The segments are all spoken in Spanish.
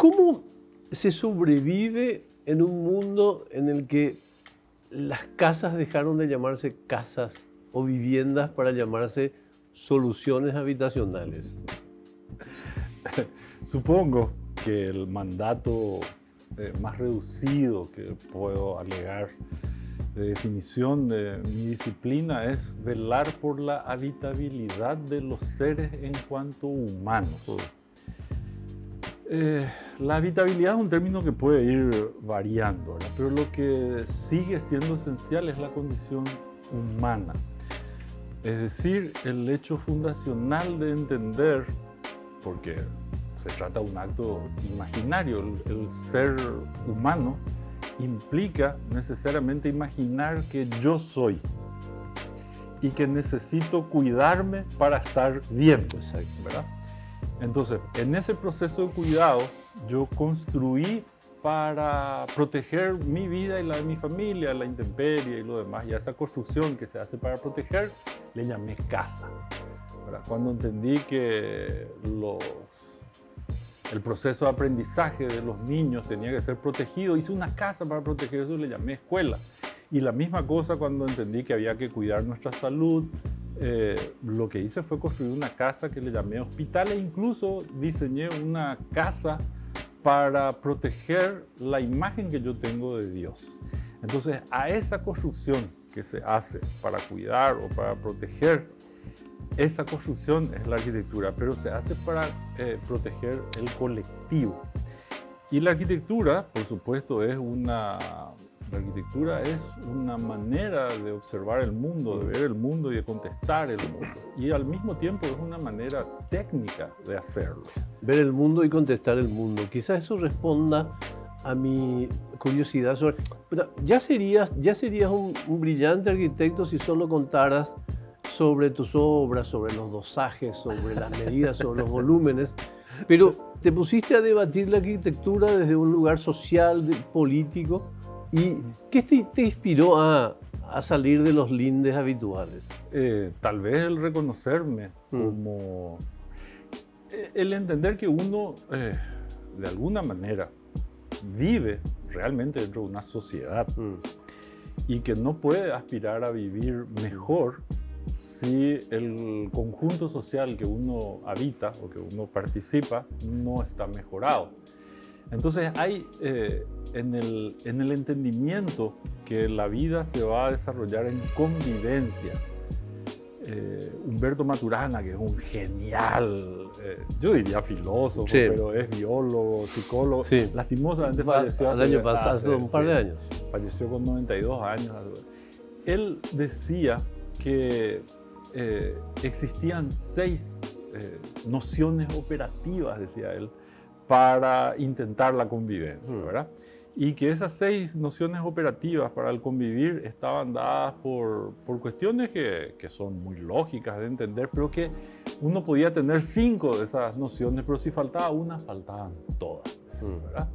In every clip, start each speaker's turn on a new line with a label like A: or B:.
A: ¿Cómo se sobrevive en un mundo en el que las casas dejaron de llamarse casas o viviendas para llamarse soluciones habitacionales?
B: Supongo que el mandato más reducido que puedo alegar de definición de mi disciplina es velar por la habitabilidad de los seres en cuanto humanos. La habitabilidad es un término que puede ir variando, ¿verdad? Pero lo que sigue siendo esencial es la condición humana. Es decir, el hecho fundacional de entender, porque se trata de un acto imaginario, el ser humano implica necesariamente imaginar que yo soy y que necesito cuidarme para estar bien, ¿verdad? Entonces, en ese proceso de cuidado, yo construí para proteger mi vida y la de mi familia, la intemperie y lo demás. Y a esa construcción que se hace para proteger, le llamé casa, ¿verdad? Cuando entendí que el proceso de aprendizaje de los niños tenía que ser protegido, hice una casa para proteger eso, le llamé escuela. Y la misma cosa cuando entendí que había que cuidar nuestra salud, lo que hice fue construir una casa que le llamé hospital, e incluso diseñé una casa para proteger la imagen que yo tengo de Dios. Entonces, a esa construcción que se hace para cuidar o para proteger, esa construcción es la arquitectura, pero se hace para proteger el colectivo. Y la arquitectura, por supuesto, la arquitectura es una manera de observar el mundo, de ver el mundo y de contestar el mundo. Y al mismo tiempo es una manera técnica de hacerlo.
A: Ver el mundo y contestar el mundo. Quizás eso responda a mi curiosidad sobre... Pero ya serías un brillante arquitecto si solo contaras sobre tus obras, sobre los dosajes, sobre las medidas, sobre los volúmenes. Pero te pusiste a debatir la arquitectura desde un lugar social, político. ¿Y qué te inspiró a salir de los lindes habituales?
B: Tal vez el reconocerme como... El entender que uno, de alguna manera, vive realmente dentro de una sociedad y que no puede aspirar a vivir mejor si el conjunto social que uno habita o que uno participa no está mejorado. Entonces hay en el entendimiento que la vida se va a desarrollar en convivencia. Humberto Maturana, que es un genial, yo diría filósofo, sí, pero es biólogo, psicólogo, sí, lastimosamente falleció
A: hace un par de años.
B: Falleció con 92 años. Él decía que existían 6 nociones operativas, decía él, para intentar la convivencia, ¿verdad? Y que esas 6 nociones operativas para el convivir estaban dadas por cuestiones que son muy lógicas de entender, pero que uno podía tener 5 de esas nociones, pero si faltaba una, faltaban todas, ¿verdad?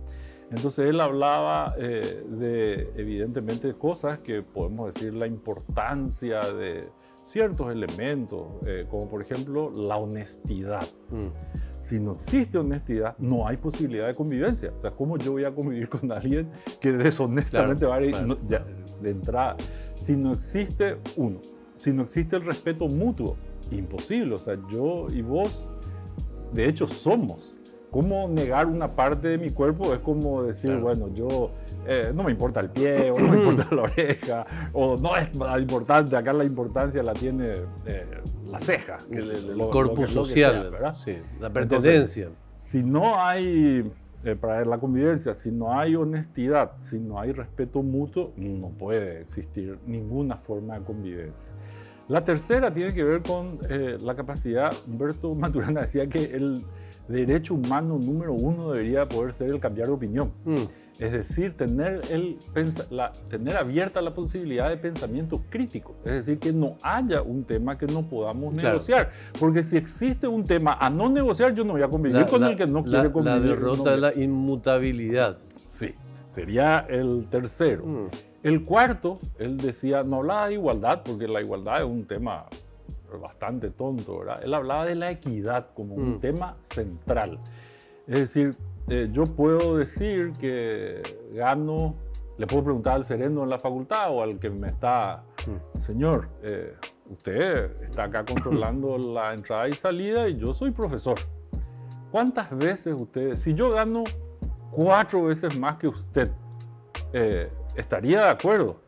B: Entonces él hablaba de, evidentemente, cosas que podemos decir la importancia de ciertos elementos, como por ejemplo la honestidad. Si no existe honestidad, no hay posibilidad de convivencia. O sea, ¿cómo yo voy a convivir con alguien que deshonestamente va a ir ya, de entrada? Si no existe si no existe el respeto mutuo, imposible. O sea, yo y vos, de hecho, somos. ¿Cómo negar una parte de mi cuerpo? Es como decir, bueno, yo no me importa el pie, o no me importa la oreja, o no es importante, acá la importancia la tiene la ceja. Que
A: el corpus social, sea, ¿verdad? Sí, la pertenencia.
B: Entonces, si no hay, para la convivencia, si no hay honestidad, si no hay respeto mutuo, no puede existir ninguna forma de convivencia. La tercera tiene que ver con la capacidad. Humberto Maturana decía que el derecho humano número 1 debería poder ser el cambiar de opinión. Es decir, tener abierta la posibilidad de pensamiento crítico. Es decir, que no haya un tema que no podamos negociar. Porque si existe un tema a no negociar, yo no voy a convivir con el que no quiere convivir.
A: La derrota de la inmutabilidad.
B: Sí, sería el tercero. El cuarto, él decía, no hablaba de igualdad, porque la igualdad es un tema bastante tonto, ¿verdad? Él hablaba de la equidad como un tema central. Es decir, yo puedo decir que gano, le puedo preguntar al sereno en la facultad o al que me está, señor, usted está acá controlando la entrada y salida y yo soy profesor. ¿Cuántas veces usted, si yo gano 4 veces más que usted, estaría de acuerdo?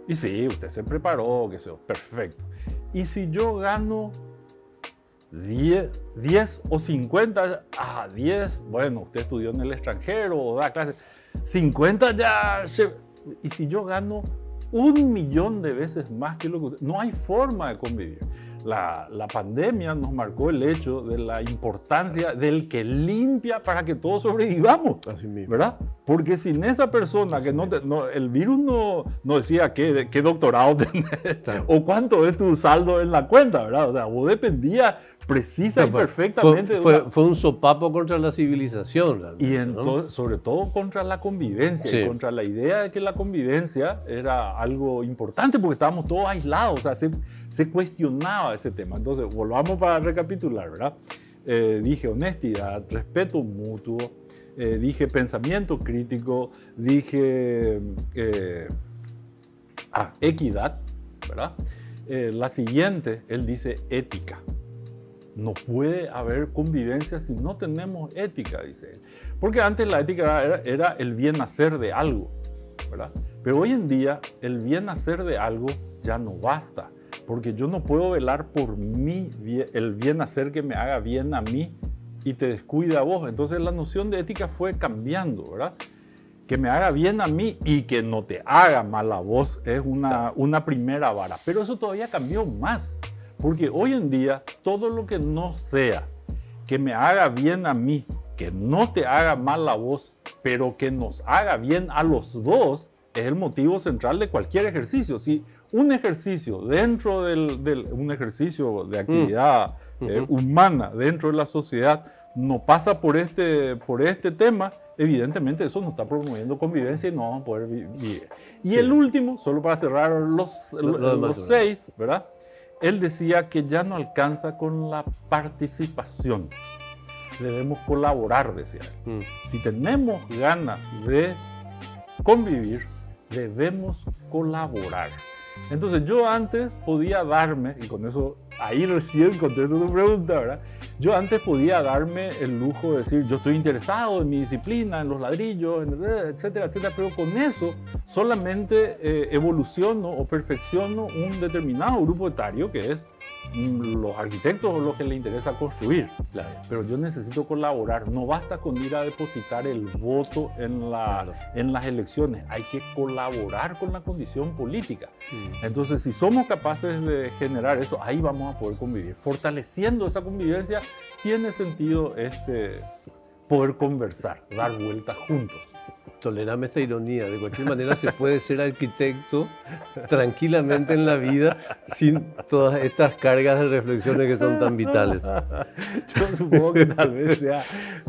B: Y sí, usted se preparó, que sea, perfecto. Y si yo gano 10 o 50, 10, bueno, usted estudió en el extranjero o da clases, 50 ya, y si yo gano 1.000.000 de veces más que lo que usted, no hay forma de convivir. La pandemia nos marcó el hecho de la importancia del que limpia para que todos sobrevivamos.
A: Así mismo.
B: ¿Verdad? Porque sin esa persona que el virus no decía qué doctorado tenés, claro, o cuánto es tu saldo en la cuenta, ¿verdad? O sea, vos dependías precisa y perfectamente.
A: Fue un sopapo contra la civilización.
B: Y entonces, ¿no? Sobre todo contra la convivencia, sí, y contra la idea de que la convivencia era algo importante porque estábamos todos aislados, o sea, se cuestionaba ese tema. Entonces, volvamos para recapitular, ¿verdad? Dije honestidad, respeto mutuo, dije pensamiento crítico, dije equidad, ¿verdad? La siguiente, él dice ética. No puede haber convivencia si no tenemos ética, dice él. Porque antes la ética era el bien hacer de algo, ¿verdad? Pero hoy en día el bien hacer de algo ya no basta. Porque yo no puedo velar por mí, el bien hacer que me haga bien a mí y te descuida a vos. Entonces la noción de ética fue cambiando, ¿verdad? Que me haga bien a mí y que no te haga mal a vos es una primera vara. Pero eso todavía cambió más. Porque hoy en día todo lo que no sea que me haga bien a mí, que no te haga mal a vos, pero que nos haga bien a los dos, es el motivo central de cualquier ejercicio. Si un ejercicio dentro un ejercicio de actividad humana dentro de la sociedad no pasa por este tema, evidentemente eso no está promoviendo convivencia y no vamos a poder vivir. Y sí, el último, solo para cerrar los 6, ¿verdad? Él decía que ya no alcanza con la participación. Debemos colaborar, decía él. Si tenemos ganas de convivir, debemos colaborar. Entonces yo antes podía darme, y con eso ahí recién contesto tu pregunta, ¿verdad? Yo antes podía darme el lujo de decir, yo estoy interesado en mi disciplina, en los ladrillos, etcétera, etcétera, pero con eso solamente evoluciono o perfecciono un determinado grupo etario que es los arquitectos o los que les interesa construir. Claro. Pero yo necesito colaborar. No basta con ir a depositar el voto en las elecciones. Hay que colaborar con la condición política. Entonces, si somos capaces de generar eso, ahí vamos a poder convivir. Fortaleciendo esa convivencia, tiene sentido poder conversar, dar vueltas juntos.
A: Tolerame esta ironía. De cualquier manera se puede ser arquitecto tranquilamente en la vida sin todas estas cargas de reflexiones que son tan vitales.
B: Yo supongo que tal vez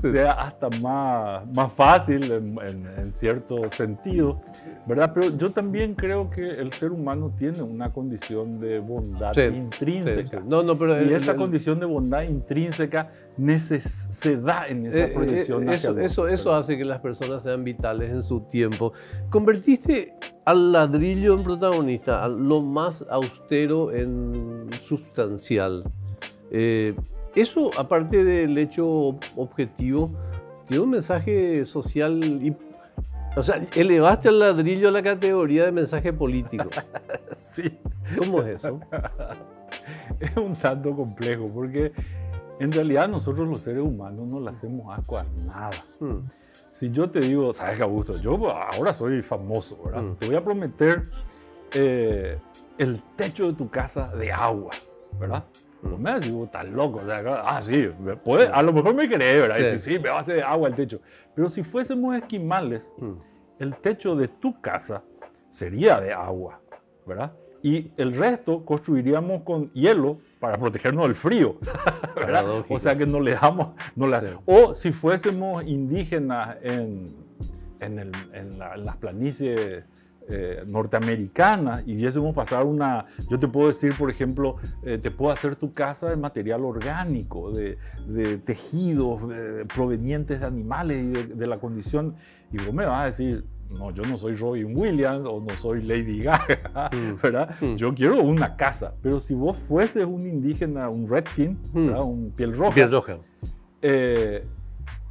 B: sea hasta más fácil en cierto sentido, ¿verdad? Pero yo también creo que el ser humano tiene una condición de bondad intrínseca.
A: Sí. Pero
B: esa condición de bondad intrínseca se da en esa proyección hacia
A: eso hace que las personas sean vitales en su tiempo. Convertiste al ladrillo en protagonista, a lo más austero en sustancial. Eso, aparte del hecho objetivo, tiene un mensaje social. O sea, elevaste al ladrillo a la categoría de mensaje político.
B: Sí.
A: ¿Cómo es eso?
B: Es un tanto complejo, porque en realidad nosotros los seres humanos no le hacemos asco a nada. Si yo te digo, ¿sabes qué, Augusto? Yo ahora soy famoso, ¿verdad? Te voy a prometer el techo de tu casa de aguas, ¿verdad? No me decís, estás loco. O sea, sí, a lo mejor me querés, ¿verdad? Sí, me va a hacer agua el techo. Pero si fuésemos esquimales, el techo de tu casa sería de agua, ¿verdad? Y el resto construiríamos con hielo para protegernos del frío, ¿verdad? O sea que no le damos... Sí. O si fuésemos indígenas en las planicies norteamericana y viésemos pasar yo te puedo decir, por ejemplo, te puedo hacer tu casa de material orgánico, de tejidos provenientes de animales y de la condición, y vos me vas a decir, no, yo no soy Robin Williams o no soy Lady Gaga, ¿verdad? Yo quiero una casa, pero si vos fueses un indígena, un redskin, ¿verdad? Un piel roja,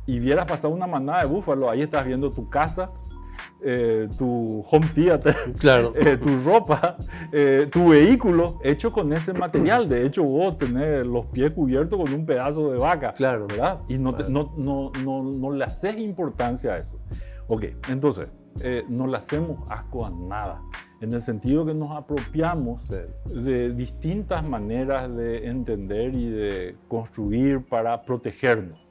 B: y vieras pasar una manada de búfalos, ahí estás viendo tu casa, tu home theater,
A: claro.
B: Tu ropa, tu vehículo hecho con ese material. De hecho, vos tenés los pies cubiertos con un pedazo de vaca,
A: claro,
B: ¿verdad? Y no le haces importancia a eso. Ok, entonces, no le hacemos asco a nada, en el sentido que nos apropiamos de distintas maneras de entender y de construir para protegernos.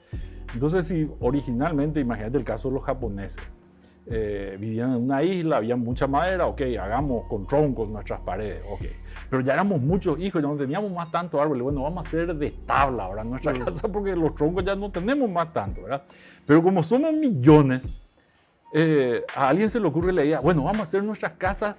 B: Entonces, si originalmente, imagínate el caso de los japoneses, vivían en una isla, había mucha madera, ok, hagamos con troncos nuestras paredes, ok. Pero ya éramos muchos hijos, ya no teníamos más tantos árboles, bueno, vamos a hacer de tabla ahora nuestra casa porque los troncos ya no tenemos más tanto, ¿verdad? Pero como somos millones, a alguien se le ocurre la idea, bueno, vamos a hacer nuestras casas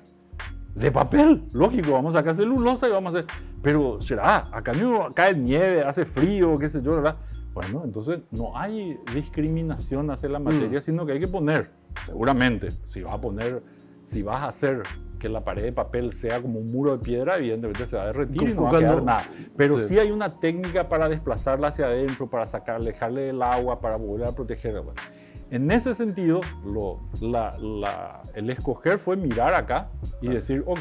B: de papel, lógico, vamos a sacar celulosa y vamos a hacer, pero será, acá no cae nieve, hace frío, qué sé yo, ¿verdad? Bueno, entonces no hay discriminación hacia la materia, sino que hay que poner, seguramente, si vas a hacer que la pared de papel sea como un muro de piedra, evidentemente se va a derretir y no va a quedar nada. Pero sí hay una técnica para desplazarla hacia adentro, para alejarle del agua, para volver a protegerla. Bueno, en ese sentido, el escoger fue mirar acá y decir, ok,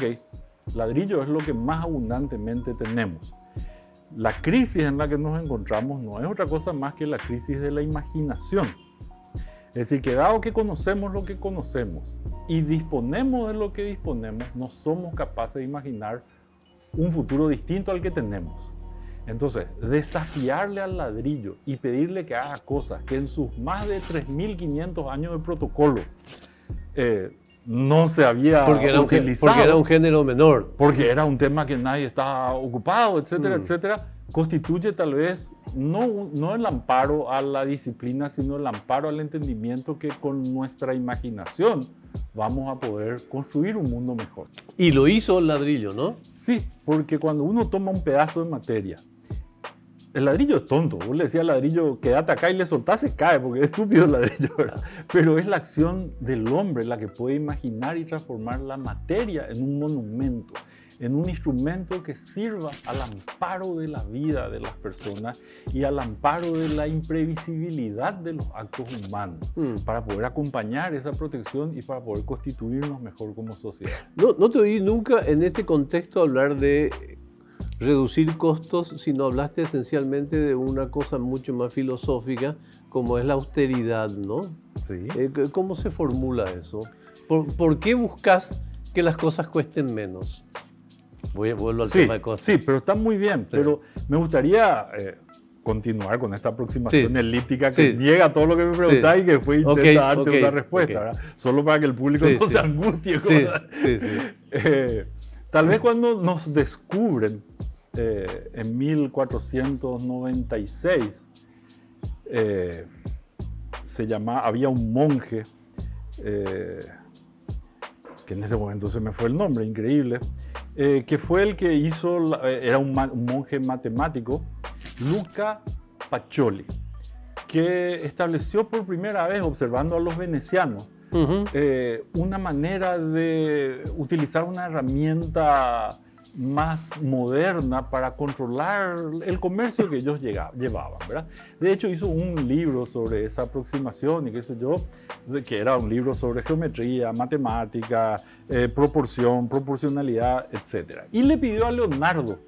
B: ladrillo es lo que más abundantemente tenemos. La crisis en la que nos encontramos no es otra cosa más que la crisis de la imaginación. Es decir, que dado que conocemos lo que conocemos y disponemos de lo que disponemos, no somos capaces de imaginar un futuro distinto al que tenemos. Entonces, desafiarle al ladrillo y pedirle que haga cosas que en sus más de 3.500 años de protocolo no se había utilizado.
A: Porque era un género menor.
B: Porque era un tema que nadie estaba ocupado, etcétera, etcétera. Constituye tal vez no el amparo a la disciplina, sino el amparo al entendimiento que con nuestra imaginación vamos a poder construir un mundo mejor.
A: Y lo hizo el ladrillo, ¿no?
B: Sí, porque cuando uno toma un pedazo de materia, el ladrillo es tonto. Vos le decías al ladrillo, quédate acá y le soltás, se cae, porque es estúpido el ladrillo, ¿verdad? Pero es la acción del hombre la que puede imaginar y transformar la materia en un monumento, en un instrumento que sirva al amparo de la vida de las personas y al amparo de la imprevisibilidad de los actos humanos, para poder acompañar esa protección y para poder constituirnos mejor como sociedad.
A: No te oí nunca en este contexto hablar de reducir costos, sino hablaste esencialmente de una cosa mucho más filosófica, como es la austeridad, ¿no?
B: Sí.
A: ¿Cómo se formula eso? ¿Por qué buscas que las cosas cuesten menos? Vuelvo al tema de costos.
B: Sí, pero está muy bien. Sí. Pero me gustaría continuar con esta aproximación elíptica que niega todo lo que me preguntás y que después intenta darte una respuesta, ¿verdad? Solo para que el público no se angustie. Tal vez cuando nos descubren en 1496, había un monje, que en ese momento se me fue el nombre, increíble, que fue el que hizo, era un monje matemático, Luca Pacioli, que estableció por primera vez, observando a los venecianos, una manera de utilizar una herramienta más moderna para controlar el comercio que ellos llevaban, ¿verdad? De hecho, hizo un libro sobre esa aproximación y qué sé yo, que era un libro sobre geometría, matemática, proporcionalidad, etc. Y le pidió a Leonardo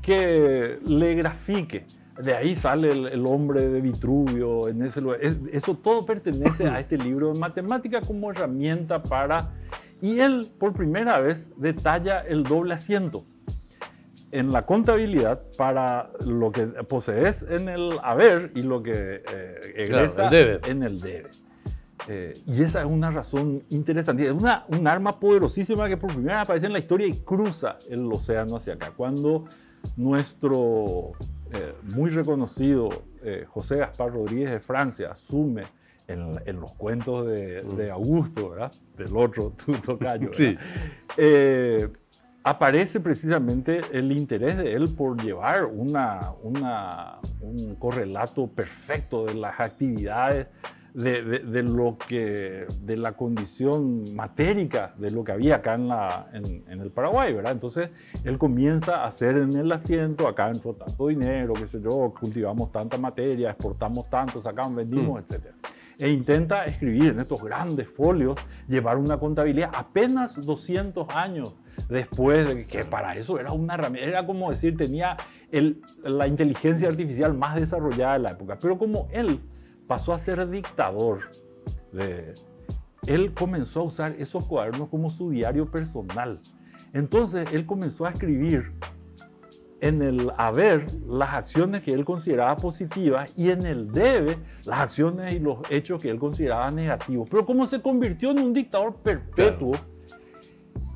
B: que le grafique. De ahí sale el hombre de Vitruvio, en ese lugar. Eso todo pertenece a este libro de matemática como herramienta para... Y él, por primera vez, detalla el doble asiento en la contabilidad para lo que posees en el haber y lo que egresa en el debe. Y esa es una razón interesante. Es un arma poderosísima que por primera vez aparece en la historia y cruza el océano hacia acá. Cuando nuestro muy reconocido José Gaspar Rodríguez de Francia asume en los cuentos de Augusto, ¿verdad? Del otro, tu tocayo, ¿verdad?
A: Sí.
B: Aparece precisamente el interés de él por llevar un correlato perfecto de las actividades, de la condición matérica de lo que había acá en el Paraguay, ¿verdad? Entonces él comienza a hacer en el asiento: acá entró tanto dinero, qué sé yo, cultivamos tanta materia, exportamos tanto, sacamos, vendimos, etc. E intenta escribir en estos grandes folios, llevar una contabilidad apenas 200 años después de que para eso era una herramienta, era como decir, tenía la inteligencia artificial más desarrollada de la época. Pero como él pasó a ser dictador, él comenzó a usar esos cuadernos como su diario personal. Entonces él comenzó a escribir en el haber las acciones que él consideraba positivas y en el debe las acciones y los hechos que él consideraba negativos. Pero como se convirtió en un dictador perpetuo, claro,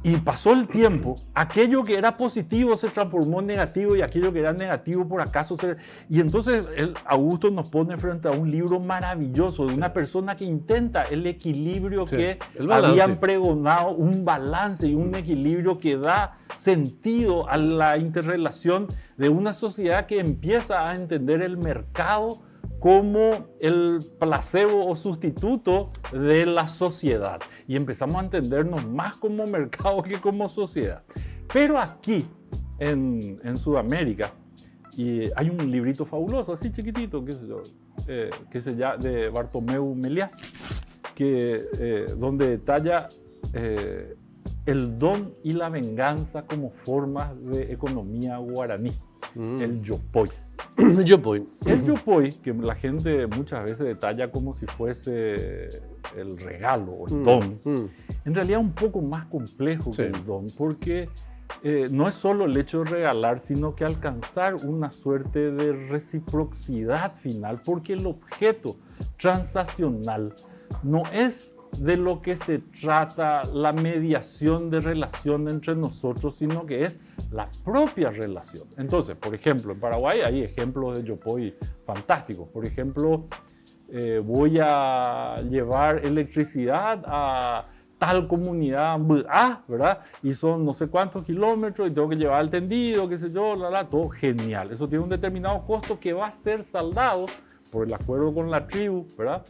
B: y pasó el tiempo, aquello que era positivo se transformó en negativo y aquello que era negativo por acaso se... Y entonces Augusto nos pone frente a un libro maravilloso de una persona que intenta el equilibrio, sí, que habían pregonado, un balance y un equilibrio que da sentido a la interrelación de una sociedad que empieza a entender el mercado como el placebo o sustituto de la sociedad. Y empezamos a entendernos más como mercado que como sociedad. Pero aquí, en Sudamérica, y hay un librito fabuloso, así chiquitito, que se llama, de Bartomeu Meliá, donde detalla el don y la venganza como formas de economía guaraní, el yopoy.
A: Yopoy.
B: El yopoy, que la gente muchas veces detalla como si fuese el regalo o el don, en realidad es un poco más complejo, sí, que el don, porque no es solo el hecho de regalar, sino que alcanzar una suerte de reciprocidad final, porque el objeto transaccional no es de lo que se trata la mediación de relación entre nosotros, sino que es la propia relación. Entonces, por ejemplo, en Paraguay hay ejemplos de yopoy fantásticos. Por ejemplo, voy a llevar electricidad a tal comunidad, ¿verdad? Y son no sé cuántos kilómetros y tengo que llevar el tendido, qué sé yo, todo genial. Eso tiene un determinado costo que va a ser saldado por el acuerdo con la tribu, ¿verdad?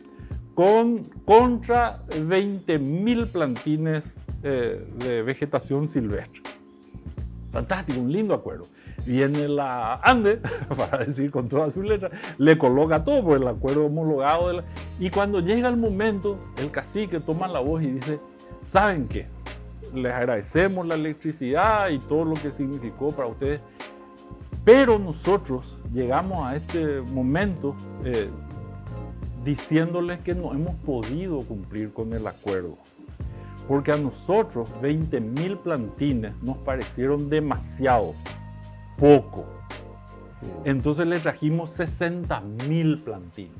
B: Contra 20.000 plantines de vegetación silvestre. Fantástico, un lindo acuerdo. Viene la ANDE, para decir con todas sus letras, le coloca todo por el acuerdo homologado. Y cuando llega el momento, el cacique toma la voz y dice: ¿saben qué? Les agradecemos la electricidad y todo lo que significó para ustedes, pero nosotros llegamos a este momento diciéndoles que no hemos podido cumplir con el acuerdo, porque a nosotros 20.000 plantines nos parecieron demasiado poco. Entonces le trajimos 60.000 plantines,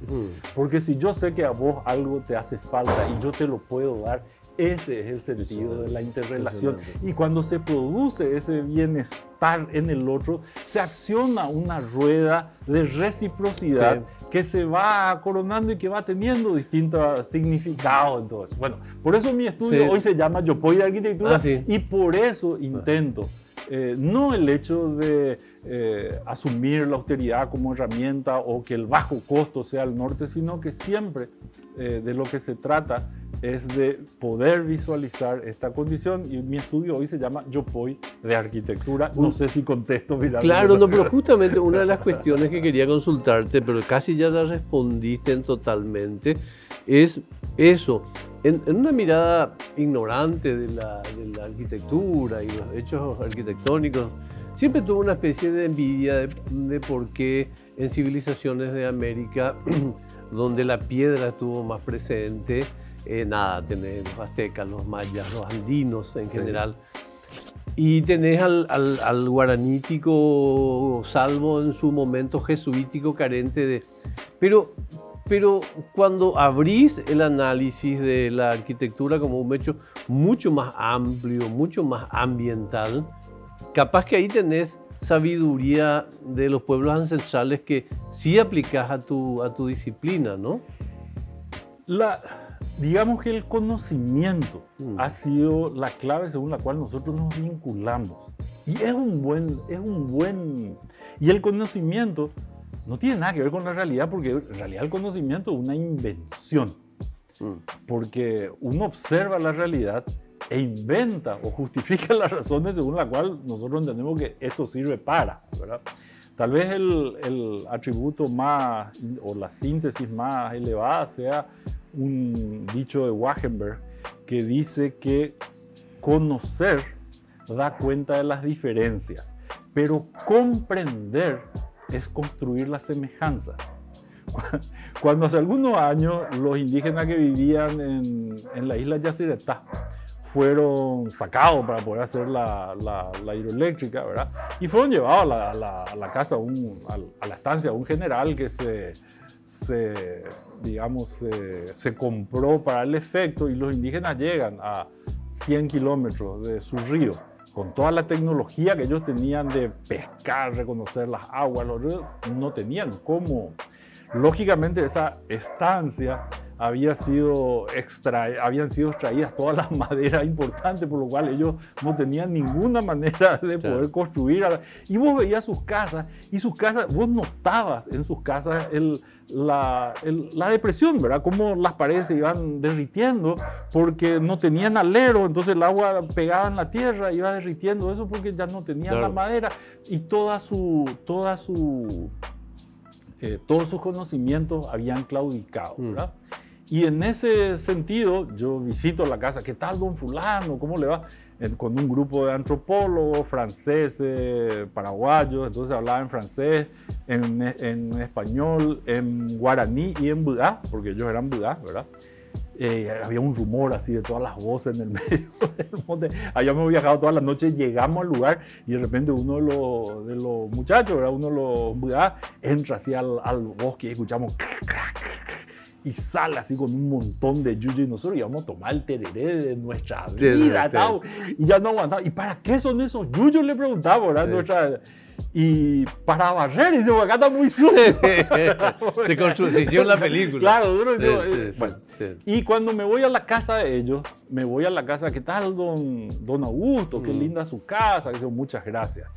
B: porque si yo sé que a vos algo te hace falta y yo te lo puedo dar, ese es el sentido de la interrelación. Y cuando se produce ese bienestar en el otro, se acciona una rueda de reciprocidad, sí, que se va coronando y que va teniendo distintos significados. Entonces, bueno, por eso mi estudio, sí, hoy se llama Yopoy de Arquitectura, sí, y por eso intento no el hecho de asumir la austeridad como herramienta o que el bajo costo sea el norte, sino que siempre de lo que se trata es de poder visualizar esta condición, y mi estudio hoy se llama Yopoy de Arquitectura. No sé si contesto.
A: Claro, no, pero justamente una de las cuestiones que quería consultarte, pero casi ya la respondiste totalmente, es eso. En una mirada ignorante de la arquitectura y los hechos arquitectónicos, siempre tuve una especie de envidia de por qué en civilizaciones de América, donde la piedra estuvo más presente, tenés los aztecas, los mayas, los andinos en general, y tenés al guaranítico, salvo en su momento jesuítico, carente de... Pero cuando abrís el análisis de la arquitectura como un hecho mucho más amplio, mucho más ambiental, capaz que ahí tenés sabiduría de los pueblos ancestrales que sí aplicás a tu disciplina, ¿no?
B: Digamos que el conocimiento ha sido la clave según la cual nosotros nos vinculamos. Y y el conocimiento no tiene nada que ver con la realidad, porque en realidad el conocimiento es una invención. Porque uno observa la realidad e inventa o justifica las razones según las cuales nosotros entendemos que esto sirve para, ¿verdad? Tal vez el atributo más, o la síntesis más elevada sea un dicho de Wachenberg que dice que conocer da cuenta de las diferencias, pero comprender es construir las semejanzas. Cuando hace algunos años los indígenas que vivían en la isla Yacyretá fueron sacados para poder hacer la hidroeléctrica, ¿verdad? Y fueron llevados a la casa, a la estancia de un general que se compró para el efecto, y los indígenas llegan a 100 kilómetros de su río con toda la tecnología que ellos tenían de pescar, reconocer las aguas, los ríos, no tenían cómo. Lógicamente esa estancia habían sido extraídas todas las maderas importantes, por lo cual ellos no tenían ninguna manera de poder construir. Y vos veías sus casas, vos notabas en sus casas la depresión, ¿verdad? Cómo las paredes se iban derritiendo porque no tenían alero, entonces el agua pegaba en la tierra, iba derritiendo eso porque ya no tenían la madera, y todos sus conocimientos habían claudicado, ¿verdad? Y en ese sentido, yo visito la casa. ¿Qué tal, don fulano? ¿Cómo le va? Con un grupo de antropólogos franceses, paraguayos. Entonces hablaba en francés, en español, en guaraní y en budá, porque ellos eran budá, ¿verdad? Había un rumor así de todas las voces en el medio del monte. Habíamos viajado toda la noche, llegamos al lugar y de repente uno de los muchachos, ¿verdad? Uno de los budá, entra así al bosque y escuchamos y sale así con un montón de yuyu, y nosotros íbamos a tomar el tereré de nuestra vida, y ya no aguantaba. ¿Y para qué son esos yuyos? Le preguntaba, ¿verdad? Y para barrer, y dice, acá está muy sucio.
A: Se hicieron la película.
B: Claro, Y cuando me voy a la casa de ellos, ¿qué tal, don Augusto? Qué linda su casa, que muchas gracias.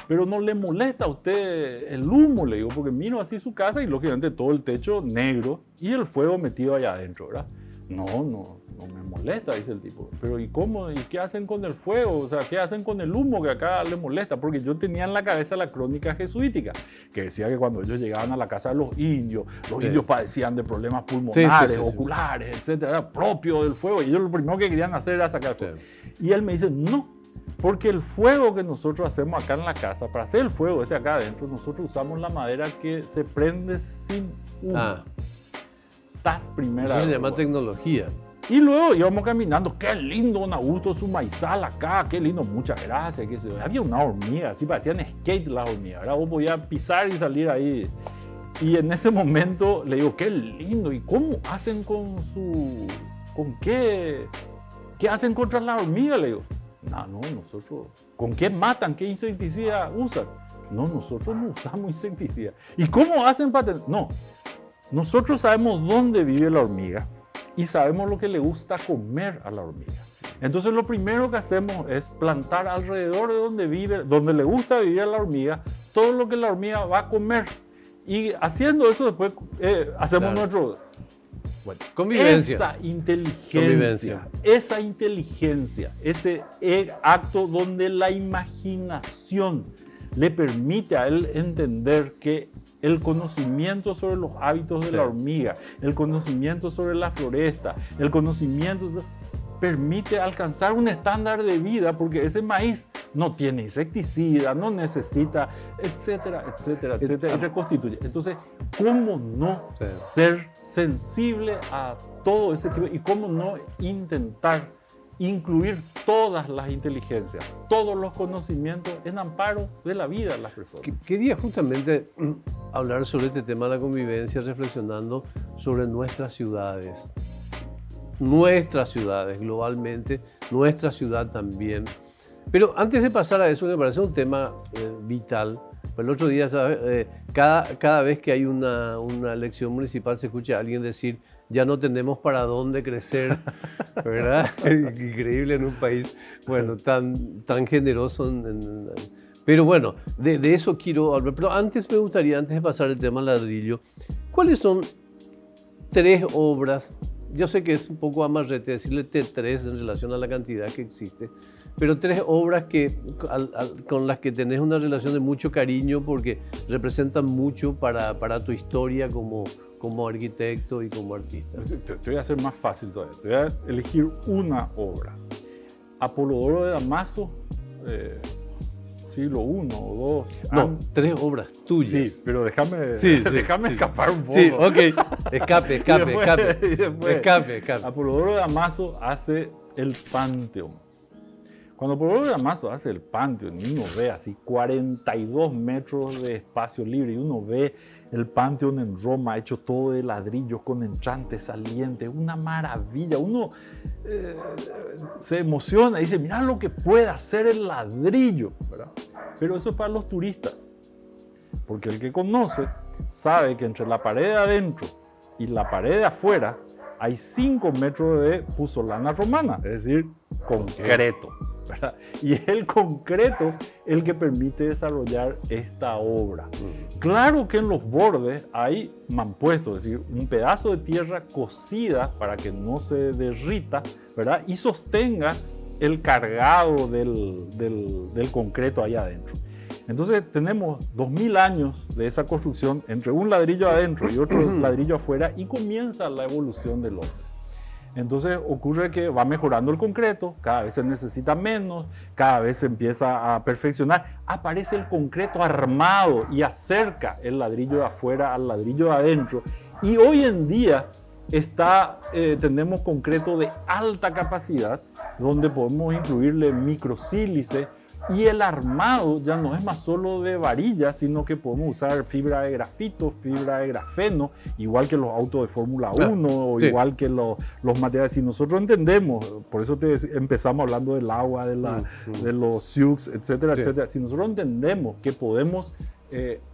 B: Pero no le molesta a usted el humo, le digo, porque miro así su casa y lógicamente todo el techo negro y el fuego metido allá adentro, ¿verdad? No me molesta, dice el tipo. Pero ¿y cómo? ¿Y qué hacen con el fuego? O sea, ¿qué hacen con el humo que acá le molesta? Porque yo tenía en la cabeza la crónica jesuítica, que decía que cuando ellos llegaban a la casa de los indios padecían de problemas pulmonares, oculares, etcétera, era propio del fuego. Y ellos lo primero que querían hacer era sacar el fuego. Y él me dice, no. Porque el fuego que nosotros hacemos acá en la casa, para hacer el fuego acá adentro, nosotros usamos la madera que se prende sin humo. Primera.
A: Eso se llama tecnología.
B: Y luego íbamos caminando, qué lindo, don Augusto, su maizal acá, qué lindo, muchas gracias. Había una hormiga, así parecían skate las hormigas, ¿verdad? Vos podías pisar y salir ahí. Y en ese momento le digo, qué lindo, ¿y cómo hacen con qué hacen contra la hormiga? Le digo, no, nosotros, ¿con qué matan? ¿Qué insecticida usan? No, nosotros no usamos insecticida. ¿Y cómo hacen para tener? No, nosotros sabemos dónde vive la hormiga y sabemos lo que le gusta comer a la hormiga. Entonces lo primero que hacemos es plantar alrededor de donde le gusta vivir a la hormiga, todo lo que la hormiga va a comer. Y haciendo eso después hacemos nuestro... Bueno,
A: convivencia.
B: Esa inteligencia, ese acto donde la imaginación le permite a él entender que el conocimiento sobre los hábitos de la hormiga, el conocimiento sobre la floresta, el conocimiento permite alcanzar un estándar de vida, porque ese maíz no tiene insecticida, no necesita, etcétera, etcétera, etcétera, y reconstituye. Entonces, ¿cómo no ser sensible a todo ese tipo y cómo no intentar incluir todas las inteligencias, todos los conocimientos en amparo de la vida de las personas?
A: Quería justamente hablar sobre este tema de la convivencia, reflexionando sobre nuestras ciudades globalmente, nuestra ciudad también. Pero antes de pasar a eso, me parece un tema vital, Pues el otro día, cada vez que hay una elección municipal se escucha a alguien decir, ya no tenemos para dónde crecer, ¿verdad? Increíble en un país, bueno, tan generoso. Pero bueno, de eso quiero hablar. Pero antes me gustaría, antes de pasar el tema al ladrillo, ¿cuáles son 3 obras? Yo sé que es un poco amarrete decirle T3 en relación a la cantidad que existe, pero 3 obras con las que tenés una relación de mucho cariño porque representan mucho para tu historia como arquitecto y como artista.
B: Te voy a hacer más fácil todavía. Te voy a elegir una obra. Apolodoro de Damaso, siglo I o II.
A: No, 3 obras tuyas.
B: Sí, pero déjame escapar un poco.
A: Sí, ok. Escape.
B: Apolodoro de Damaso hace el Panteón. Cuando Apolodoro de Damaso hace el Panteón y uno ve así 42 metros de espacio libre y uno ve el Panteón en Roma hecho todo de ladrillos con entrantes salientes, una maravilla. Uno se emociona y dice, mira lo que puede hacer el ladrillo, ¿verdad? Pero eso es para los turistas, porque el que conoce sabe que entre la pared de adentro y la pared de afuera hay 5 metros de puzzolana romana, es decir, concreto, ¿verdad? Y es el concreto el que permite desarrollar esta obra. Claro que en los bordes hay mampuesto, es decir, un pedazo de tierra cocida para que no se derrita, ¿verdad? Y sostenga el cargado del concreto ahí adentro. Entonces tenemos 2000 años de esa construcción entre un ladrillo adentro y otro ladrillo afuera y comienza la evolución del hombre. Entonces ocurre que va mejorando el concreto, cada vez se necesita menos, cada vez se empieza a perfeccionar, aparece el concreto armado y acerca el ladrillo de afuera al ladrillo de adentro. Y hoy en día tenemos concreto de alta capacidad, donde podemos incluirle microsílice, y el armado ya no es más solo de varillas, sino que podemos usar fibra de grafito, fibra de grafeno, igual que los autos de Fórmula 1, o sí, igual que los materiales. Si nosotros entendemos, por eso empezamos hablando del agua, de los Sioux, etcétera, etcétera. Si nosotros entendemos que podemos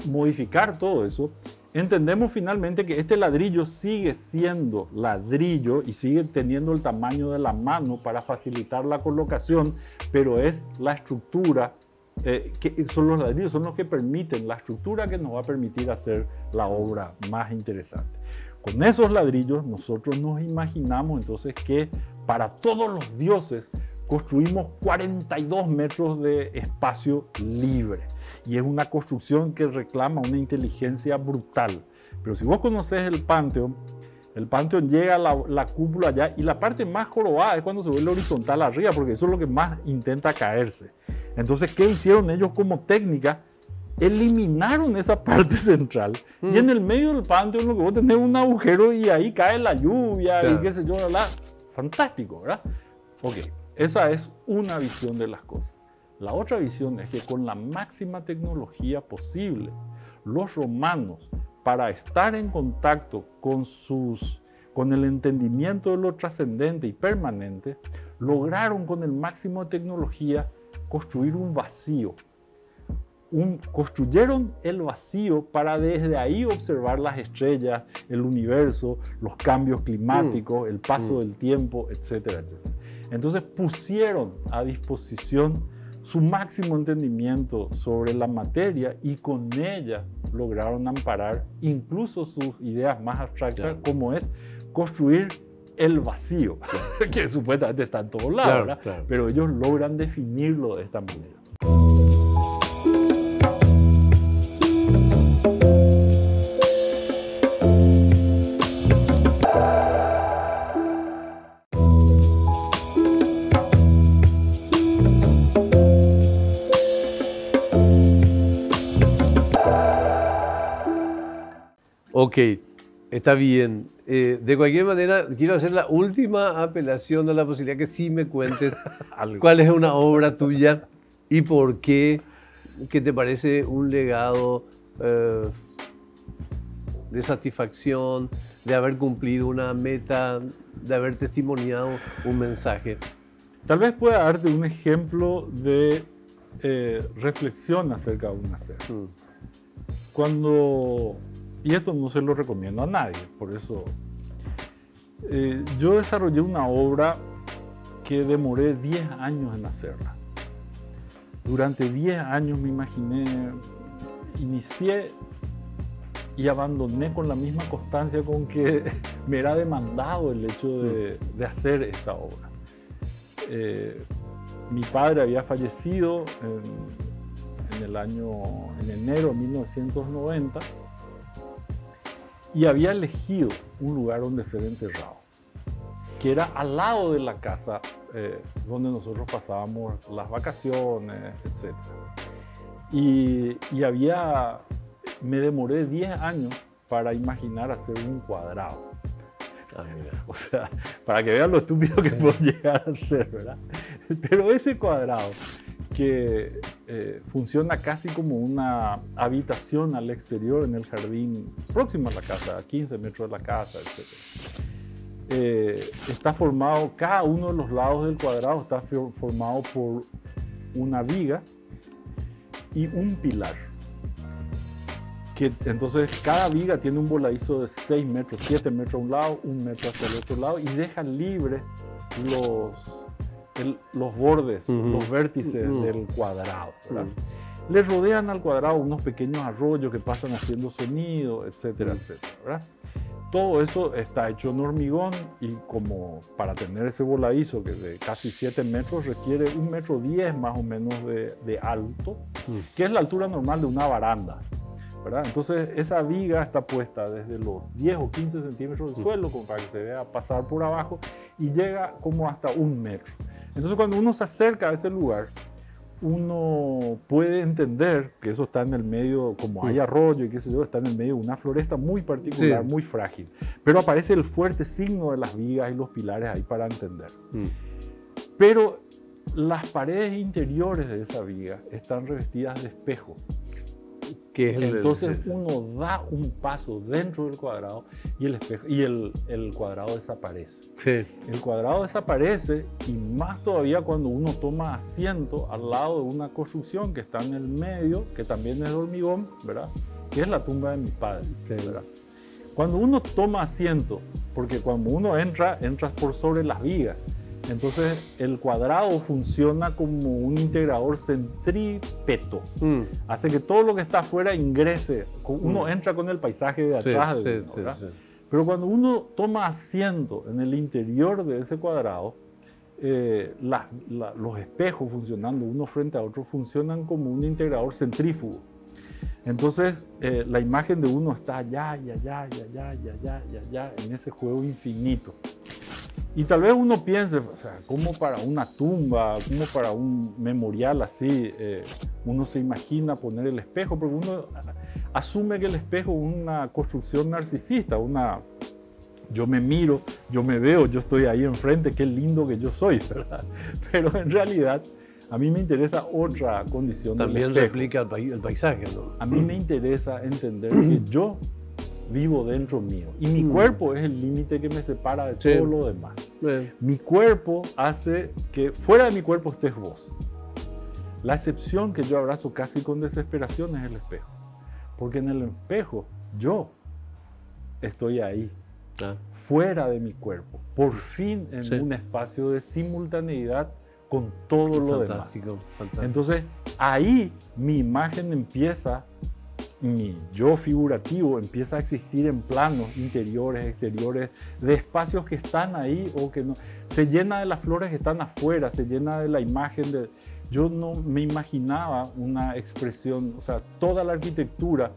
B: modificar todo eso, entendemos finalmente que este ladrillo sigue siendo ladrillo y sigue teniendo el tamaño de la mano para facilitar la colocación, pero es la estructura, que son los ladrillos, son los que permiten, la estructura que nos va a permitir hacer la obra más interesante. Con esos ladrillos nosotros nos imaginamos entonces que para todos los dioses construimos 42 metros de espacio libre y es una construcción que reclama una inteligencia brutal. Pero si vos conocés el Panteón llega a la cúpula allá y la parte más jorobada es cuando se ve el horizontal arriba, porque eso es lo que más intenta caerse. Entonces, ¿qué hicieron ellos como técnica? Eliminaron esa parte central y en el medio del Panteón lo que vos tenés es un agujero y ahí cae la lluvia, claro, y qué sé yo, fantástico, ¿verdad? Ok. Esa es una visión de las cosas. La otra visión es que con la máxima tecnología posible, los romanos, para estar en contacto con el entendimiento de lo trascendente y permanente, lograron con el máximo de tecnología construir un vacío. Construyeron el vacío para desde ahí observar las estrellas, el universo, los cambios climáticos, el paso del tiempo, etcétera, etcétera. Entonces pusieron a disposición su máximo entendimiento sobre la materia y con ella lograron amparar incluso sus ideas más abstractas, claro, como es construir el vacío, claro, que supuestamente está en todos lados, claro, claro, pero ellos logran definirlo de esta manera.
A: Ok, está bien. De cualquier manera, quiero hacer la última apelación a la posibilidad que sí me cuentes cuál es una obra tuya y por qué, que te parece un legado de satisfacción, de haber cumplido una meta, de haber testimoniado un mensaje.
B: Tal vez pueda darte un ejemplo de reflexión acerca de un hacer. y esto no se lo recomiendo a nadie, por eso yo desarrollé una obra que demoré 10 años en hacerla. Durante 10 años me imaginé, inicié y abandoné con la misma constancia con que me era demandado el hecho de hacer esta obra. Mi padre había fallecido en enero de 1990 y había elegido un lugar donde ser enterrado, que era al lado de la casa donde nosotros pasábamos las vacaciones, etc. Y me demoré 10 años para imaginar hacer un cuadrado. O sea, para que vean lo estúpido que puedo llegar a ser, ¿verdad? Pero ese cuadrado que funciona casi como una habitación al exterior en el jardín próximo a la casa, a 15 metros de la casa, etc. Está formado, cada uno de los lados del cuadrado está formado por una viga y un pilar. Entonces cada viga tiene un voladizo de 6 metros, 7 metros a un lado, 1 metro hacia el otro lado y deja libre los bordes, los vértices del cuadrado, ¿verdad? Le rodean al cuadrado unos pequeños arroyos que pasan haciendo sonido, etcétera, etcétera, ¿verdad? Todo eso está hecho en hormigón y como para tener ese voladizo que de casi 7 metros requiere 1,10 metros más o menos de alto, que es la altura normal de una baranda, ¿verdad? Entonces esa viga está puesta desde los 10 o 15 centímetros del suelo como para que se vea pasar por abajo y llega como hasta 1 metro. Entonces cuando uno se acerca a ese lugar, uno puede entender que eso está en el medio, como hay arroyo y qué sé yo, está en el medio de una floresta muy particular, muy frágil. Pero aparece el fuerte signo de las vigas y los pilares ahí para entender. Pero las paredes interiores de esa viga están revestidas de espejo. Entonces uno da un paso dentro del cuadrado y el cuadrado desaparece. Sí. El cuadrado desaparece y más todavía cuando uno toma asiento al lado de una construcción que está en el medio, que también es de hormigón, ¿verdad? Que es la tumba de mi padre, ¿verdad? Cuando uno toma asiento, porque cuando uno entras por sobre las vigas, entonces el cuadrado funciona como un integrador centrípeto. Hace que todo lo que está afuera ingrese. Uno entra con el paisaje de atrás de uno, ¿verdad? Pero cuando uno toma asiento en el interior de ese cuadrado, los espejos funcionando uno frente a otro funcionan como un integrador centrífugo. Entonces la imagen de uno está allá y allá y allá y allá y allá en ese juego infinito. Y tal vez uno piense, o sea, como para una tumba, como para un memorial así, uno se imagina poner el espejo, porque uno asume que el espejo es una construcción narcisista, yo me miro, yo me veo, yo estoy ahí enfrente, qué lindo que yo soy, ¿verdad? Pero en realidad a mí me interesa otra condición del espejo.
A: También replica el paisaje, ¿no?
B: A mí me interesa entender que yo vivo dentro mío y mi cuerpo es el límite que me separa de todo lo demás. Mi cuerpo hace que fuera de mi cuerpo estés vos. La excepción que yo abrazo casi con desesperación es el espejo, porque en el espejo yo estoy ahí, fuera de mi cuerpo, por fin en un espacio de simultaneidad con todo lo demás. Entonces ahí mi imagen empieza, mi yo figurativo empieza a existir en planos interiores, exteriores, de espacios que están ahí o que no. Se llena de las flores que están afuera, se llena de la imagen de... Yo no me imaginaba una expresión, o sea, toda la arquitectura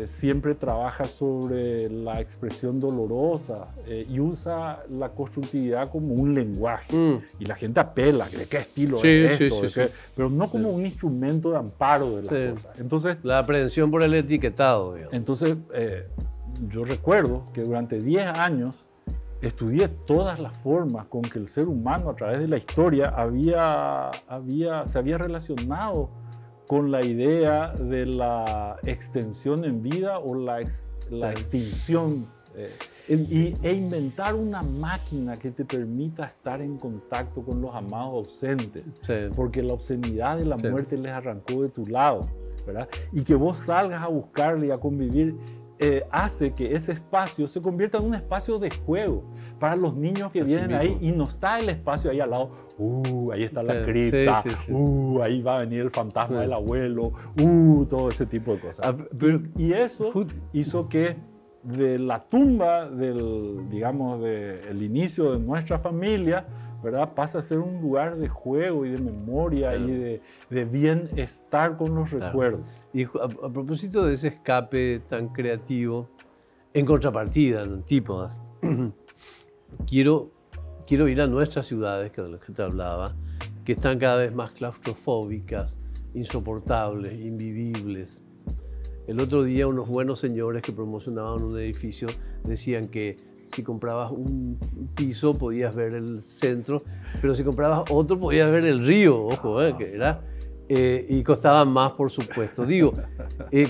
B: siempre trabaja sobre la expresión dolorosa y usa la constructividad como un lenguaje. Y la gente apela, ¿de qué estilo es esto? Pero no como un instrumento de amparo de las cosas. Entonces,
A: la aprehensión por el etiquetado, digamos.
B: Entonces, yo recuerdo que durante 10 años estudié todas las formas con que el ser humano a través de la historia se había relacionado con la idea de la extensión en vida o la extinción e inventar una máquina que te permita estar en contacto con los amados ausentes, porque la obscenidad de la muerte les arrancó de tu lado. ¿verdad? Y que vos salgas a buscarle y a convivir, hace que ese espacio se convierta en un espacio de juego para los niños que vienen ahí, y no está el espacio ahí al lado, ahí está la cripta, ahí va a venir el fantasma del abuelo, todo ese tipo de cosas. Y eso hizo que de la tumba digamos, del inicio de nuestra familia, ¿verdad?, pasa a ser un lugar de juego y de memoria y de bienestar con los recuerdos.
A: Y a propósito de ese escape tan creativo, en contrapartida, en Antípodas, quiero ir a nuestras ciudades, que de las que te hablaba, que están cada vez más claustrofóbicas, insoportables, invivibles. El otro día unos buenos señores que promocionaban un edificio decían que si comprabas un piso podías ver el centro, pero si comprabas otro podías ver el río, ojo, que era, y costaba más, por supuesto. Digo,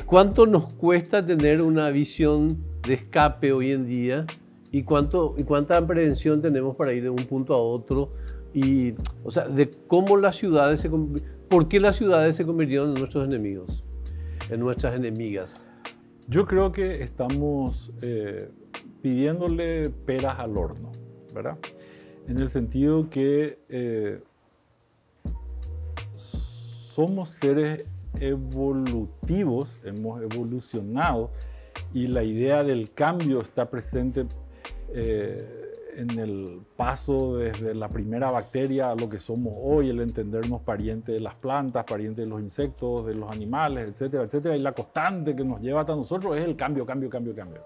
A: ¿cuánto nos cuesta tener una visión de escape hoy en día? ¿Y cuánta prevención tenemos para ir de un punto a otro? Y, o sea, de cómo las ciudades ¿por qué las ciudades se convirtieron en nuestros enemigos, en nuestras enemigas?
B: Yo creo que estamos pidiéndole peras al horno, ¿verdad? En el sentido que somos seres evolutivos, hemos evolucionado, y la idea del cambio está presente en el paso desde la primera bacteria a lo que somos hoy, el entendernos parientes de las plantas, parientes de los insectos, de los animales, etcétera, etcétera. Y la constante que nos lleva hasta nosotros es el cambio, cambio, cambio, cambio.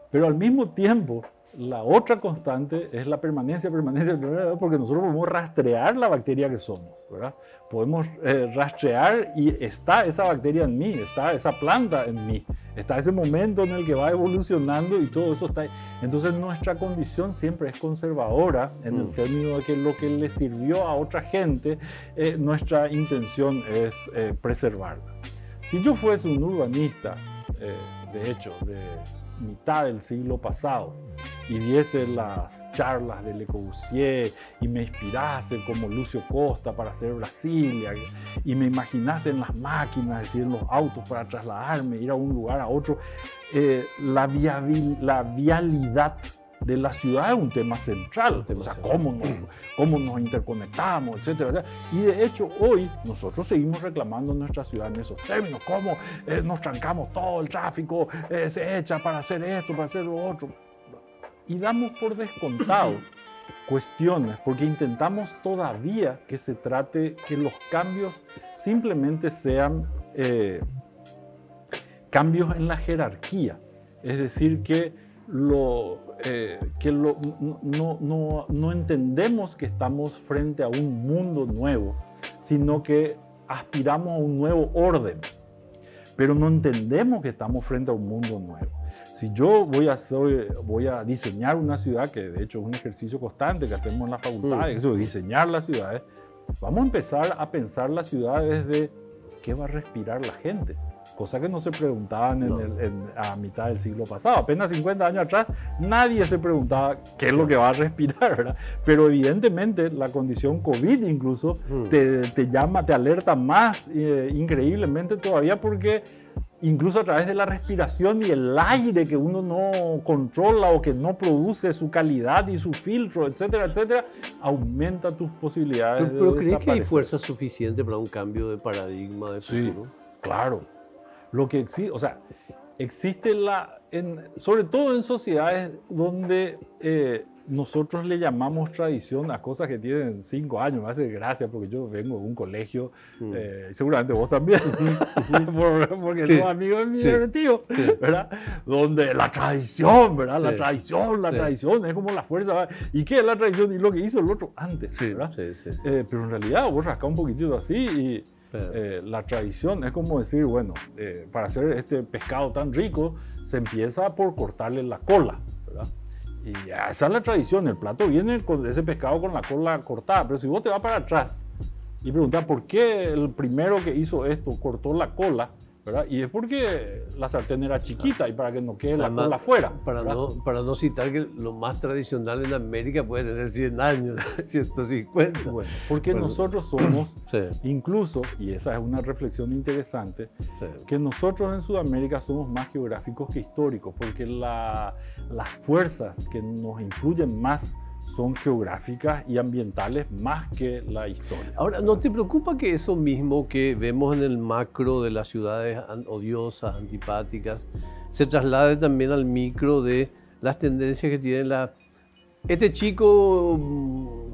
B: Pero al mismo tiempo, la otra constante es la permanencia, permanencia, permanencia, porque nosotros podemos rastrear la bacteria que somos, ¿verdad? Podemos rastrear y está esa bacteria en mí, está esa planta en mí, está ese momento en el que va evolucionando y todo eso está ahí. Entonces nuestra condición siempre es conservadora en el término de que lo que le sirvió a otra gente, nuestra intención es preservarla. Si yo fuese un urbanista, de hecho, de mitad del siglo pasado, y viese las charlas de Le Corbusier y me inspirase como Lucio Costa para hacer Brasilia, y me imaginase en las máquinas, es decir, en los autos para trasladarme, ir a un lugar a otro, la vialidad de la ciudad es un tema central, o sea, cómo nos interconectamos, etcétera. Y de hecho hoy nosotros seguimos reclamando en nuestra ciudad en esos términos, cómo nos trancamos todo el tráfico, se echa para hacer esto, para hacer lo otro. Y damos por descontado cuestiones, porque intentamos todavía que se trate, que los cambios simplemente sean cambios en la jerarquía, es decir, que no entendemos que estamos frente a un mundo nuevo, sino que aspiramos a un nuevo orden, pero no entendemos que estamos frente a un mundo nuevo. Si yo voy a diseñar una ciudad, que de hecho es un ejercicio constante que hacemos en la facultad, eso de diseñar las ciudades, vamos a empezar a pensar la ciudad desde qué va a respirar la gente. Cosa que no se preguntaban a mitad del siglo pasado. Apenas 50 años atrás, nadie se preguntaba qué es lo que va a respirar, ¿verdad? Pero evidentemente la condición COVID incluso te llama, te alerta más increíblemente todavía, porque incluso a través de la respiración y el aire que uno no controla o que no produce su calidad y su filtro, etcétera, etcétera, aumenta tus posibilidades
A: pero ¿crees que hay fuerza suficiente para un cambio de paradigma de futuro?
B: Sí, claro. Lo que existe, o sea, existe sobre todo en sociedades donde nosotros le llamamos tradición a cosas que tienen 5 años. Me hace gracia porque yo vengo de un colegio, seguramente vos también, porque sos amigo de mi tío, ¿verdad? Donde la tradición, ¿verdad? La tradición es como la fuerza. ¿Y qué es la tradición? Y lo que hizo el otro antes, ¿verdad? Pero en realidad vos rascás un poquitito así y la tradición es como decir, bueno, para hacer este pescado tan rico se empieza por cortarle la cola, ¿verdad? Y esa es la tradición, el plato viene con ese pescado con la cola cortada, pero si vos te vas para atrás y preguntas por qué el primero que hizo esto cortó la cola, ¿verdad? Y es porque la sartén era chiquita y para que no quede la cola afuera.
A: Para no citar que lo más tradicional en América puede tener 100 años, 150.
B: Bueno, porque nosotros somos, incluso, y esa es una reflexión interesante, que nosotros en Sudamérica somos más geográficos que históricos, porque las fuerzas que nos influyen más son geográficas y ambientales más que la historia.
A: Ahora, ¿no te preocupa que eso mismo que vemos en el macro de las ciudades odiosas, antipáticas, se traslade también al micro de las tendencias que tiene este chico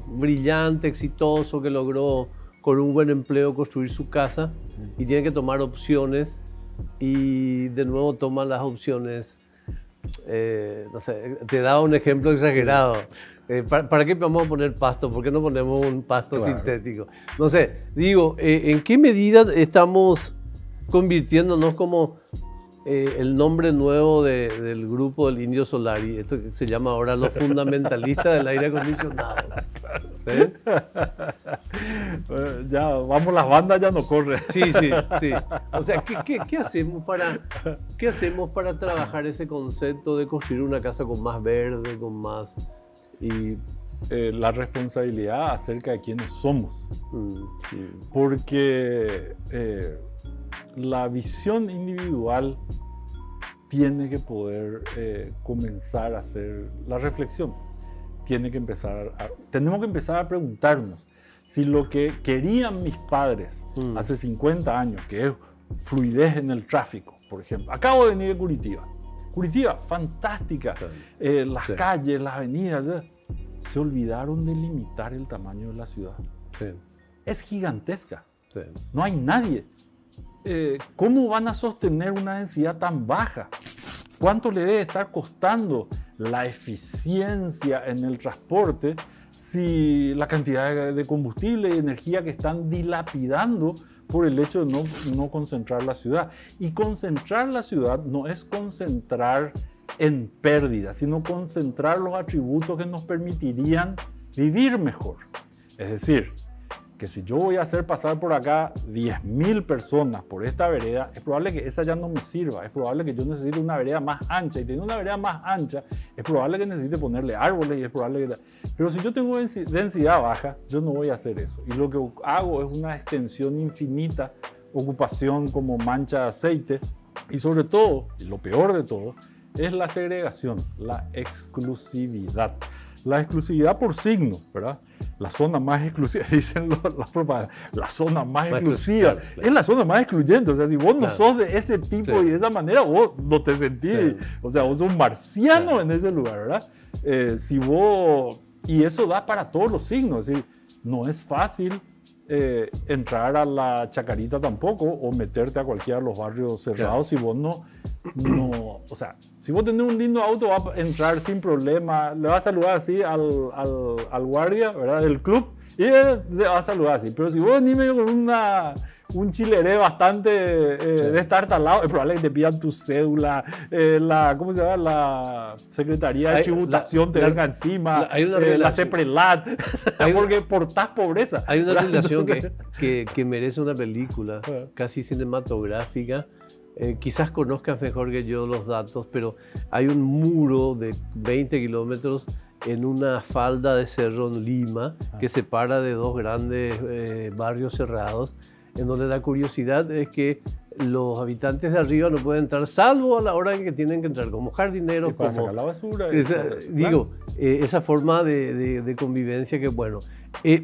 A: brillante, exitoso, que logró con un buen empleo construir su casa y tiene que tomar opciones y de nuevo toma las opciones? No sé, te daba un ejemplo exagerado. ¿Para qué vamos a poner pasto? ¿Por qué no ponemos un pasto sintético? No sé, digo, ¿en qué medida estamos convirtiéndonos como el nombre nuevo del grupo del Indio Solari? Esto que se llama ahora los fundamentalistas del aire acondicionado.
B: Ya, vamos, las bandas ya no corren.
A: Sí. O sea, ¿qué hacemos para trabajar ese concepto de construir una casa con más verde, con más...
B: Y la responsabilidad acerca de quiénes somos. Porque la visión individual tiene que poder comenzar a hacer la reflexión. Tenemos que empezar a preguntarnos si lo que querían mis padres hace 50 años, que es fluidez en el tráfico, por ejemplo. Acabo de venir de Curitiba. Curitiba, fantástica. Las calles, las avenidas, se olvidaron de limitar el tamaño de la ciudad. Es gigantesca. No hay nadie. ¿Cómo van a sostener una densidad tan baja? ¿Cuánto le debe estar costando la eficiencia en el transporte si la cantidad de combustible y energía que están dilapidando por el hecho de no concentrar la ciudad? Y concentrar la ciudad no es concentrar en pérdida, sino concentrar los atributos que nos permitirían vivir mejor. Es decir, que si yo voy a hacer pasar por acá 10.000 personas por esta vereda, es probable que esa ya no me sirva, es probable que yo necesite una vereda más ancha, y teniendo una vereda más ancha, es probable que necesite ponerle árboles, y es probable que... Pero si yo tengo densidad baja, yo no voy a hacer eso. Y lo que hago es una extensión infinita, ocupación como mancha de aceite, y sobre todo, y lo peor de todo, es la segregación, la exclusividad. La exclusividad por signo, ¿verdad? La zona más exclusiva, dicen las propagandas, la zona más exclusiva, es la zona más excluyente. O sea, si vos no sos de ese tipo y de esa manera, vos no te sentís, o sea, vos sos un marciano en ese lugar, ¿verdad? Y eso da para todos los signos, es decir, no es fácil entrar a la Chacarita tampoco, o meterte a cualquiera de los barrios cerrados si vos no, o sea, si vos tenés un lindo auto, vas a entrar sin problema, le vas a saludar así al guardia, ¿verdad?, del club, y le vas a saludar así. Pero si vos venís medio con un chileré bastante destartalado, es probable que te pidan tu cédula, ¿cómo se llama? La Secretaría de Tributación te venga encima, la CEPRELAT, porque portás pobreza.
A: Hay una relación que merece una película casi cinematográfica. Quizás conozcas mejor que yo los datos, pero hay un muro de 20 kilómetros en una falda de cerro en Lima que separa de dos grandes barrios cerrados, en donde la curiosidad es que los habitantes de arriba no pueden entrar salvo a la hora en que tienen que entrar, como jardineros,
B: para sacar la basura.
A: Esa forma de convivencia que, bueno,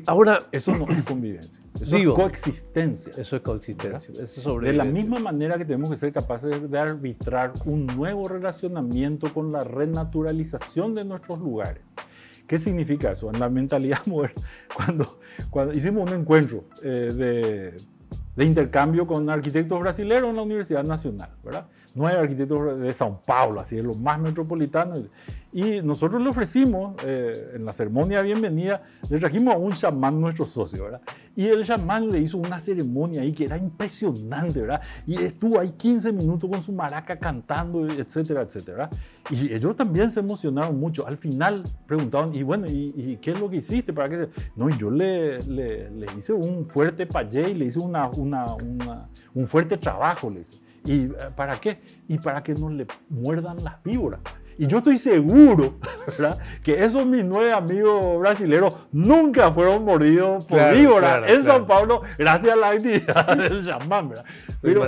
A: ahora...
B: Eso no es convivencia, eso es coexistencia.
A: Eso es coexistencia.
B: De la misma manera que tenemos que ser capaces de arbitrar un nuevo relacionamiento con la renaturalización de nuestros lugares. ¿Qué significa eso? En la mentalidad moderna, cuando hicimos un encuentro de intercambio con arquitectos brasileños en la Universidad Nacional, ¿verdad? 9 arquitectos de São Paulo, así de los más metropolitanos. Y nosotros le ofrecimos, en la ceremonia de bienvenida, le trajimos a un chamán, nuestro socio, ¿verdad? Y el chamán le hizo una ceremonia ahí que era impresionante, ¿verdad? Y estuvo ahí 15 minutos con su maraca cantando, etcétera, etcétera, ¿verdad? Y ellos también se emocionaron mucho. Al final preguntaban, y bueno, ¿y qué es lo que hiciste? ¿Para qué? No, yo le hice un fuerte payé y le hice un fuerte trabajo, le hice. ¿Y para qué? Y para que no le muerdan las víboras. Y yo estoy seguro, ¿verdad?, que esos mis 9 amigos brasileños nunca fueron mordidos por víboras en San Pablo gracias a la actividad del chamán, ¿verdad? Pero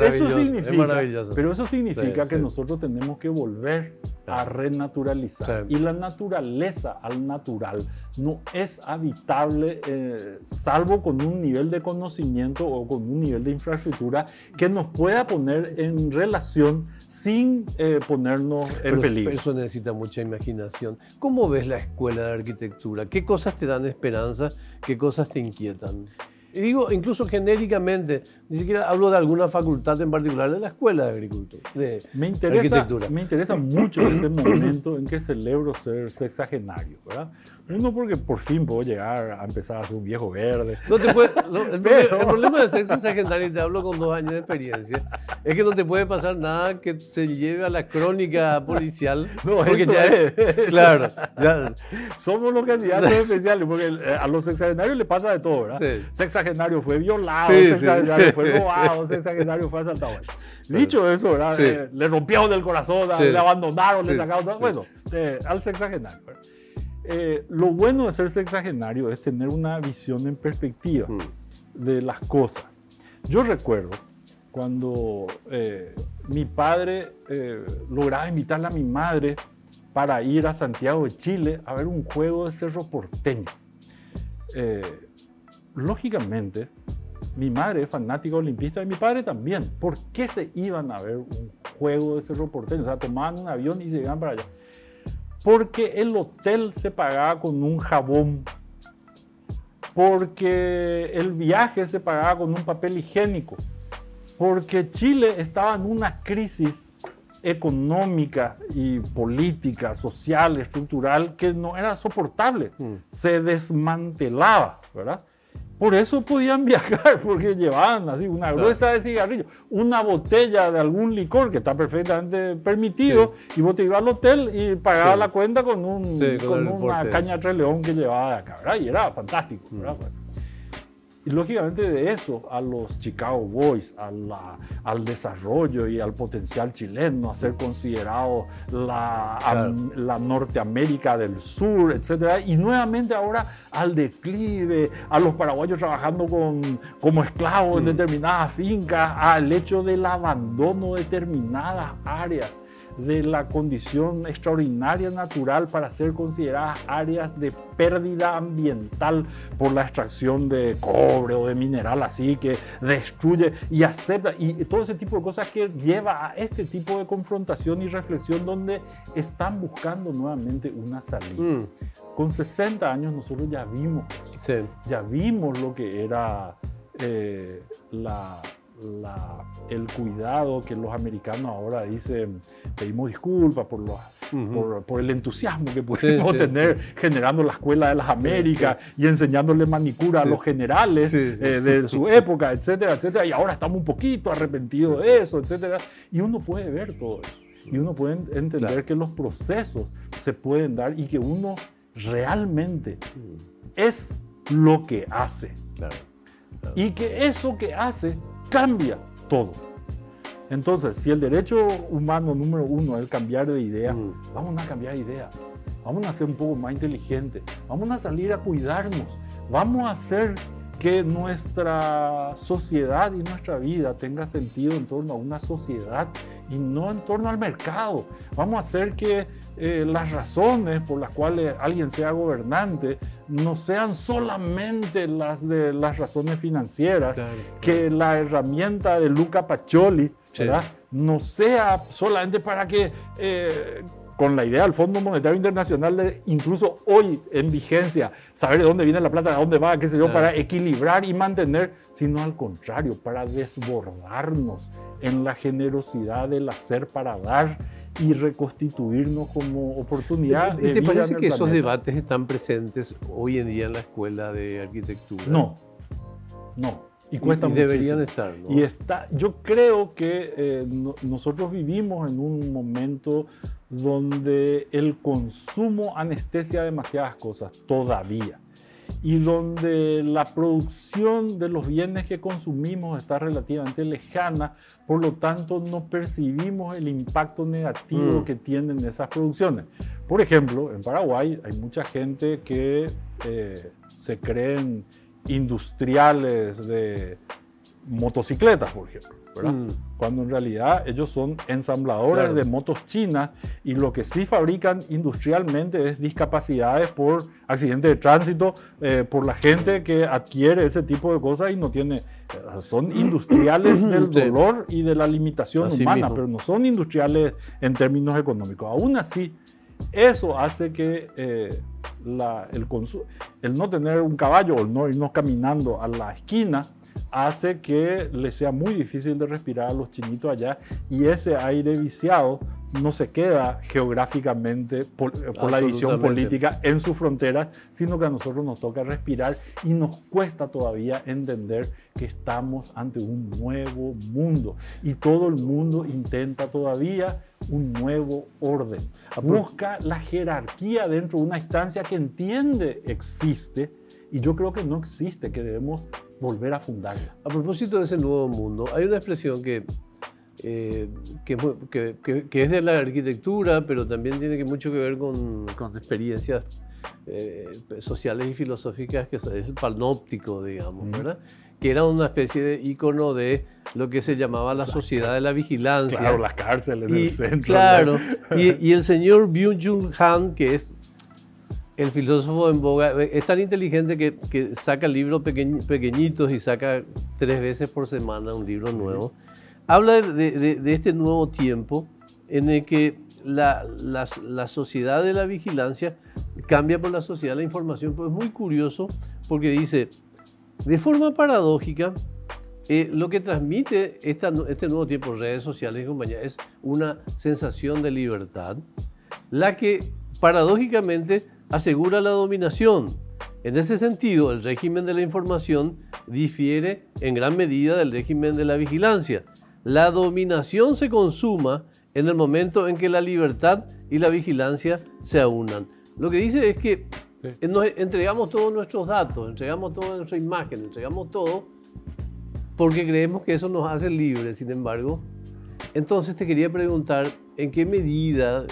B: eso significa que nosotros tenemos que volver a renaturalizar. Y la naturaleza al natural no es habitable salvo con un nivel de conocimiento o con un nivel de infraestructura que nos pueda poner en relación sin ponernos en peligro.
A: Eso necesita mucha imaginación. ¿Cómo ves la escuela de arquitectura? ¿Qué cosas te dan esperanza? ¿Qué cosas te inquietan? Y digo, incluso genéricamente, ni siquiera hablo de alguna facultad en particular, de la escuela de agricultura, arquitectura.
B: Me interesa mucho este momento en que celebro ser sexagenario, ¿verdad? Uno, porque por fin puedo llegar a empezar a ser un viejo verde.
A: El problema de ser sexagenario, y te hablo con 2 años de experiencia, es que no te puede pasar nada que se lleve a la crónica policial.
B: No, porque eso es.
A: Claro.
B: Somos los candidatos especiales, porque a los sexagenarios le pasa de todo, ¿verdad? Sí. Sexagenario fue violado, sexagenario fue robado, sexagenario fue asaltado. Dicho eso, ¿verdad? Sí. Le rompieron el corazón, le abandonaron, le sacaron. Bueno, al sexagenario, ¿verdad? Lo bueno de ser sexagenario es tener una visión en perspectiva de las cosas. Yo recuerdo cuando mi padre lograba invitarle a mi madre para ir a Santiago de Chile a ver un juego de Cerro Porteño. Lógicamente, mi madre es fanática olimpista y mi padre también. ¿Por qué se iban a ver un juego de Cerro Porteño? O sea, tomaban un avión y se iban para allá. Porque el hotel se pagaba con un jabón, porque el viaje se pagaba con un papel higiénico, porque Chile estaba en una crisis económica y política, social, estructural, que no era soportable. Se desmantelaba, ¿verdad? Por eso podían viajar, porque llevaban así una gruesa de cigarrillos, una botella de algún licor que está perfectamente permitido, y vos te ibas al hotel y pagabas la cuenta con una caña Tres León que llevaba de acá, ¿verdad? Y era fantástico, ¿verdad? Y lógicamente de eso a los Chicago Boys, al desarrollo y al potencial chileno, a ser considerado la Norteamérica del Sur, etc. Y nuevamente ahora al declive, a los paraguayos trabajando como esclavos en determinadas fincas, al hecho del abandono de determinadas áreas de la condición extraordinaria natural para ser consideradas áreas de pérdida ambiental por la extracción de cobre o de mineral así que destruye y acepta, y todo ese tipo de cosas que lleva a este tipo de confrontación y reflexión donde están buscando nuevamente una salida. Con 60 años nosotros ya vimos eso, ya vimos lo que era el cuidado que los americanos ahora dicen, pedimos disculpas por el entusiasmo que pudimos tener generando la Escuela de las Américas y enseñándole manicura a los generales de su época, etcétera, etcétera, y ahora estamos un poquito arrepentidos de eso, etcétera, y uno puede ver todo eso, y uno puede entender que los procesos se pueden dar y que uno realmente es lo que hace, y que eso que hace cambia todo. Entonces, si el derecho humano número 1 es cambiar de idea, vamos a cambiar de idea. Vamos a ser un poco más inteligentes. Vamos a salir a cuidarnos. Vamos a hacer que nuestra sociedad y nuestra vida tenga sentido en torno a una sociedad y no en torno al mercado. Vamos a hacer que las razones por las cuales alguien sea gobernante no sean solamente las de las razones financieras, que la herramienta de Luca Pacioli, ¿verdad?, no sea solamente para que con la idea del Fondo Monetario Internacional de incluso hoy en vigencia saber de dónde viene la plata, de dónde va, qué sé yo, para equilibrar y mantener, sino al contrario, para desbordarnos en la generosidad del hacer para dar y reconstituirnos como oportunidad de vida.
A: ¿Te parece que esos debates están presentes hoy en día en la escuela de arquitectura?
B: No. Y cuesta muchísimo.
A: Deberían estar, ¿no?
B: Y yo creo que nosotros vivimos en un momento donde el consumo anestesia demasiadas cosas todavía. y donde la producción de los bienes que consumimos está relativamente lejana, por lo tanto no percibimos el impacto negativo que tienen esas producciones. Por ejemplo, en Paraguay hay mucha gente que se creen industriales de motocicletas, por ejemplo, ¿verdad? Cuando en realidad ellos son ensambladores de motos chinas, y lo que sí fabrican industrialmente es discapacidades por accidentes de tránsito, por la gente que adquiere ese tipo de cosas y no tiene, son industriales del dolor y de la limitación humana, pero no son industriales en términos económicos. Aún así, eso hace que el no tener un caballo o el no irnos caminando a la esquina hace que les sea muy difícil de respirar a los chinitos allá, y ese aire viciado no se queda geográficamente por la división política en sus fronteras, sino que a nosotros nos toca respirar, y nos cuesta todavía entender que estamos ante un nuevo mundo, y todo el mundo intenta todavía un nuevo orden. Busca la jerarquía dentro de una instancia que entiende existe, y yo creo que no existe, que debemos volver a fundarla.
A: A propósito de ese nuevo mundo, hay una expresión que es de la arquitectura, pero también tiene mucho que ver con experiencias sociales y filosóficas, que es el panóptico, digamos, ¿verdad? Que era una especie de ícono de lo que se llamaba la sociedad de la vigilancia.
B: Claro, las cárceles en el centro.
A: Claro, y el señor Byung-Chul Han, que es el filósofo en boga, es tan inteligente que saca libros pequeñitos y saca 3 veces por semana un libro nuevo. Habla de este nuevo tiempo en el que la sociedad de la vigilancia cambia por la sociedad de la información. Pues es muy curioso porque dice, de forma paradójica, lo que transmite este nuevo tiempo, redes sociales y compañía, es una sensación de libertad, la que paradójicamente asegura la dominación. En ese sentido, el régimen de la información difiere en gran medida del régimen de la vigilancia. La dominación se consuma en el momento en que la libertad y la vigilancia se aunan. Lo que dice es que nos entregamos todos nuestros datos, entregamos toda nuestra imagen, entregamos todo porque creemos que eso nos hace libres, sin embargo. Entonces te quería preguntar, ¿en qué medida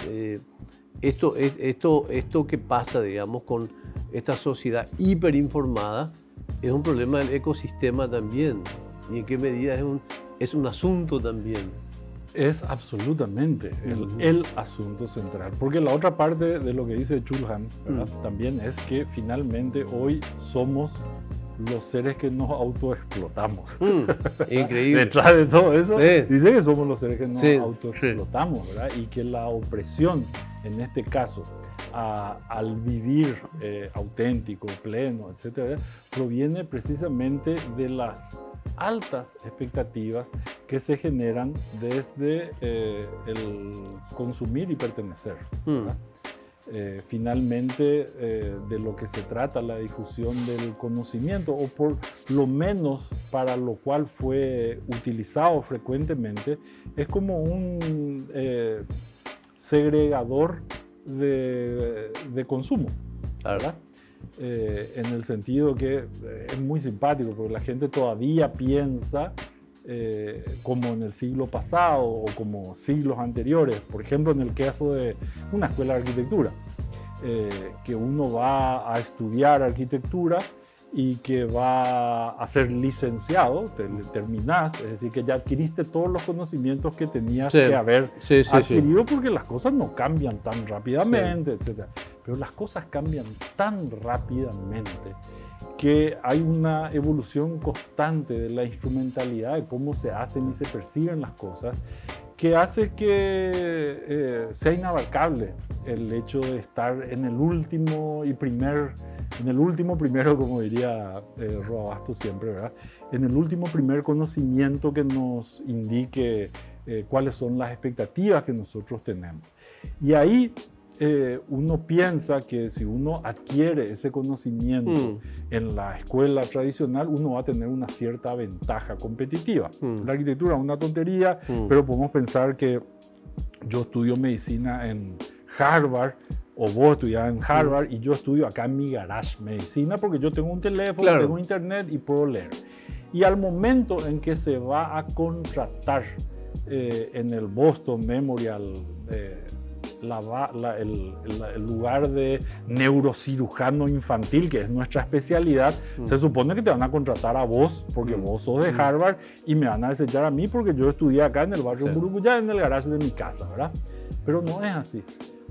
A: esto que pasa, digamos, con esta sociedad hiperinformada es un problema del ecosistema también? ¿Y en qué medida es un asunto también?
B: Es absolutamente el asunto central. Porque la otra parte de lo que dice Chul Han, también es que finalmente hoy somos los seres que nos autoexplotamos.
A: Increíble.
B: Detrás de todo eso, dice que somos los seres que nos autoexplotamos, ¿verdad? Y que la opresión, en este caso, al vivir auténtico, pleno, etcétera, proviene precisamente de las altas expectativas que se generan desde el consumir y pertenecer, ¿verdad? Finalmente, de lo que se trata la difusión del conocimiento, o por lo menos para lo cual fue utilizado frecuentemente, es como un segregador de consumo, ¿verdad? En el sentido que es muy simpático, porque la gente todavía piensa como en el siglo pasado o como siglos anteriores. Por ejemplo, en el caso de una escuela de arquitectura, que uno va a estudiar arquitectura y que va a ser licenciado, terminás, es decir, que ya adquiriste todos los conocimientos que tenías que haber adquirido, porque las cosas no cambian tan rápidamente, etc. Pero las cosas cambian tan rápidamente que hay una evolución constante de la instrumentalidad, de cómo se hacen y se perciben las cosas, que hace que sea inabarcable el hecho de estar en el último primero, como diría Roabasto siempre, ¿verdad? En el último primer conocimiento que nos indique cuáles son las expectativas que nosotros tenemos. Y ahí uno piensa que si uno adquiere ese conocimiento en la escuela tradicional, uno va a tener una cierta ventaja competitiva. La arquitectura es una tontería, pero podemos pensar que yo estudio medicina en Harvard o vos estudiás en Harvard y yo estudio acá en mi garage medicina porque yo tengo un teléfono,
A: Claro.
B: tengo internet y puedo leer. Y al momento en que se va a contratar en el Boston Memorial el lugar de neurocirujano infantil, que es nuestra especialidad, se supone que te van a contratar a vos porque vos sos de Harvard y me van a desechar a mí porque yo estudié acá en el barrio Mburucuyá, en el garaje de mi casa, ¿verdad? Pero no es así,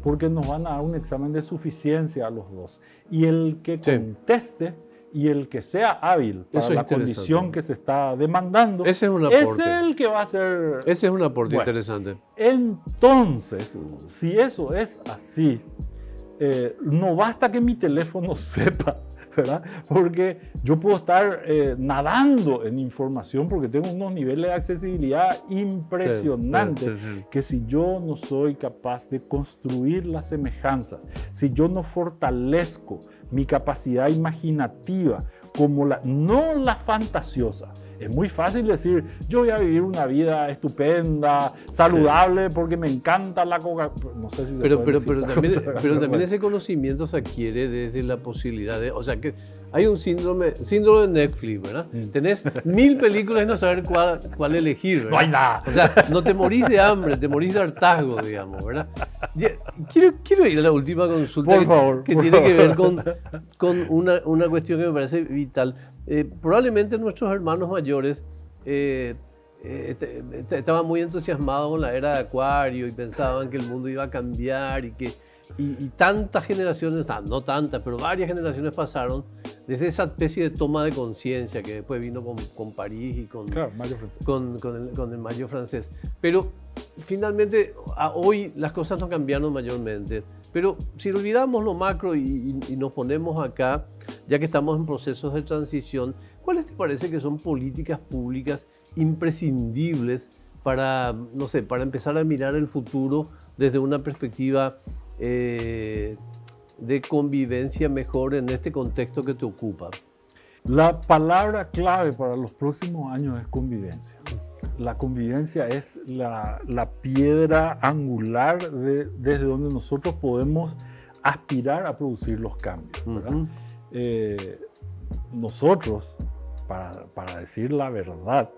B: porque nos van a dar un examen de suficiencia a los dos. Y el que conteste y el que sea hábil para la condición que se está demandando,
A: ese es un aporte.
B: es el que va a ser...
A: Ese es un aporte interesante.
B: Entonces, si eso es así, no basta que mi teléfono sepa, ¿verdad? Porque yo puedo estar nadando en información porque tengo unos niveles de accesibilidad impresionantes que si yo no soy capaz de construir las semejanzas, si yo no fortalezco mi capacidad imaginativa, como no la fantasiosa. Es muy fácil decir, yo voy a vivir una vida estupenda, saludable, porque me encanta la coca. No sé si se puede decir
A: pero también ese conocimiento se adquiere desde la posibilidad de... O sea, que hay un síndrome de Netflix, ¿verdad? Tenés 1000 películas y no saber cuál elegir, ¿verdad?
B: No hay nada.
A: O sea, no te morís de hambre, te morís de hartazgo, digamos, ¿verdad? Quiero ir a la última consulta que tiene que ver con una cuestión que me parece vital. Probablemente nuestros hermanos mayores estaban muy entusiasmados con la era de Acuario y pensaban que el mundo iba a cambiar y tantas generaciones, no tantas, pero varias generaciones pasaron desde esa especie de toma de conciencia que después vino con París y con el Mayo francés. Pero finalmente hoy las cosas no cambiaron mayormente. Pero si olvidamos lo macro y nos ponemos acá, ya que estamos en procesos de transición, ¿cuáles te parece que son políticas públicas imprescindibles para, no sé, para empezar a mirar el futuro desde una perspectiva de convivencia mejor en este contexto que te ocupa?
B: La palabra clave para los próximos años es convivencia. La convivencia es la piedra angular desde donde nosotros podemos aspirar a producir los cambios, ¿verdad? Nosotros, para decir la verdad,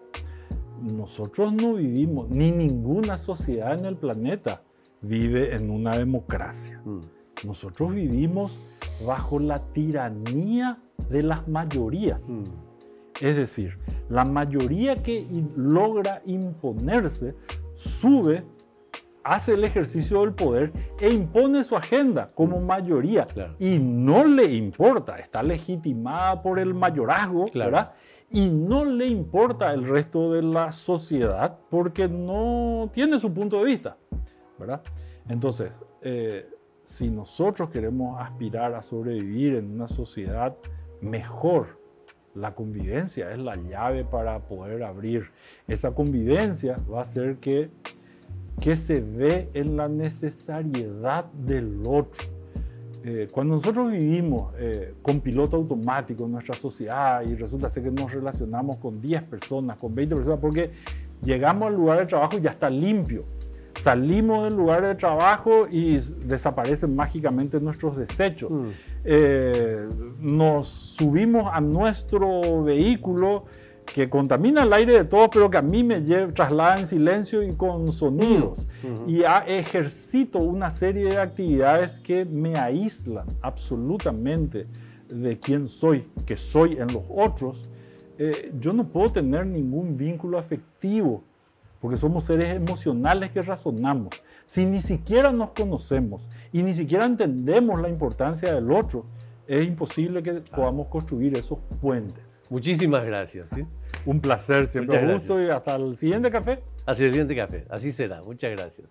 B: nosotros no vivimos, ni ninguna sociedad en el planeta vive en una democracia. Nosotros vivimos bajo la tiranía de las mayorías. Es decir, la mayoría que logra imponerse sube, hace el ejercicio del poder e impone su agenda como mayoría. Y no le importa, está legitimada por el mayorazgo, ¿verdad? Y no le importa el resto de la sociedad porque no tiene su punto de vista, ¿verdad? Entonces, si nosotros queremos aspirar a sobrevivir en una sociedad mejor, la convivencia es la llave para poder abrir. Esa convivencia va a hacer que se ve en la necesariedad del otro. Cuando nosotros vivimos con piloto automático en nuestra sociedad y resulta ser que nos relacionamos con 10 personas, con 20 personas, porque llegamos al lugar de trabajo y ya está limpio. Salimos del lugar de trabajo y desaparecen mágicamente nuestros desechos. Nos subimos a nuestro vehículo que contamina el aire de todos, pero que a mí me traslada en silencio y con sonidos. Y ejercito una serie de actividades que me aíslan absolutamente de quién soy, que soy en los otros. Yo no puedo tener ningún vínculo afectivo, porque somos seres emocionales que razonamos. Si ni siquiera nos conocemos y ni siquiera entendemos la importancia del otro, es imposible que podamos construir esos puentes.
A: Muchísimas gracias. ¿Sí?
B: Un placer, siempre un gusto y hasta el siguiente café.
A: Hasta el siguiente café, así será. Muchas gracias.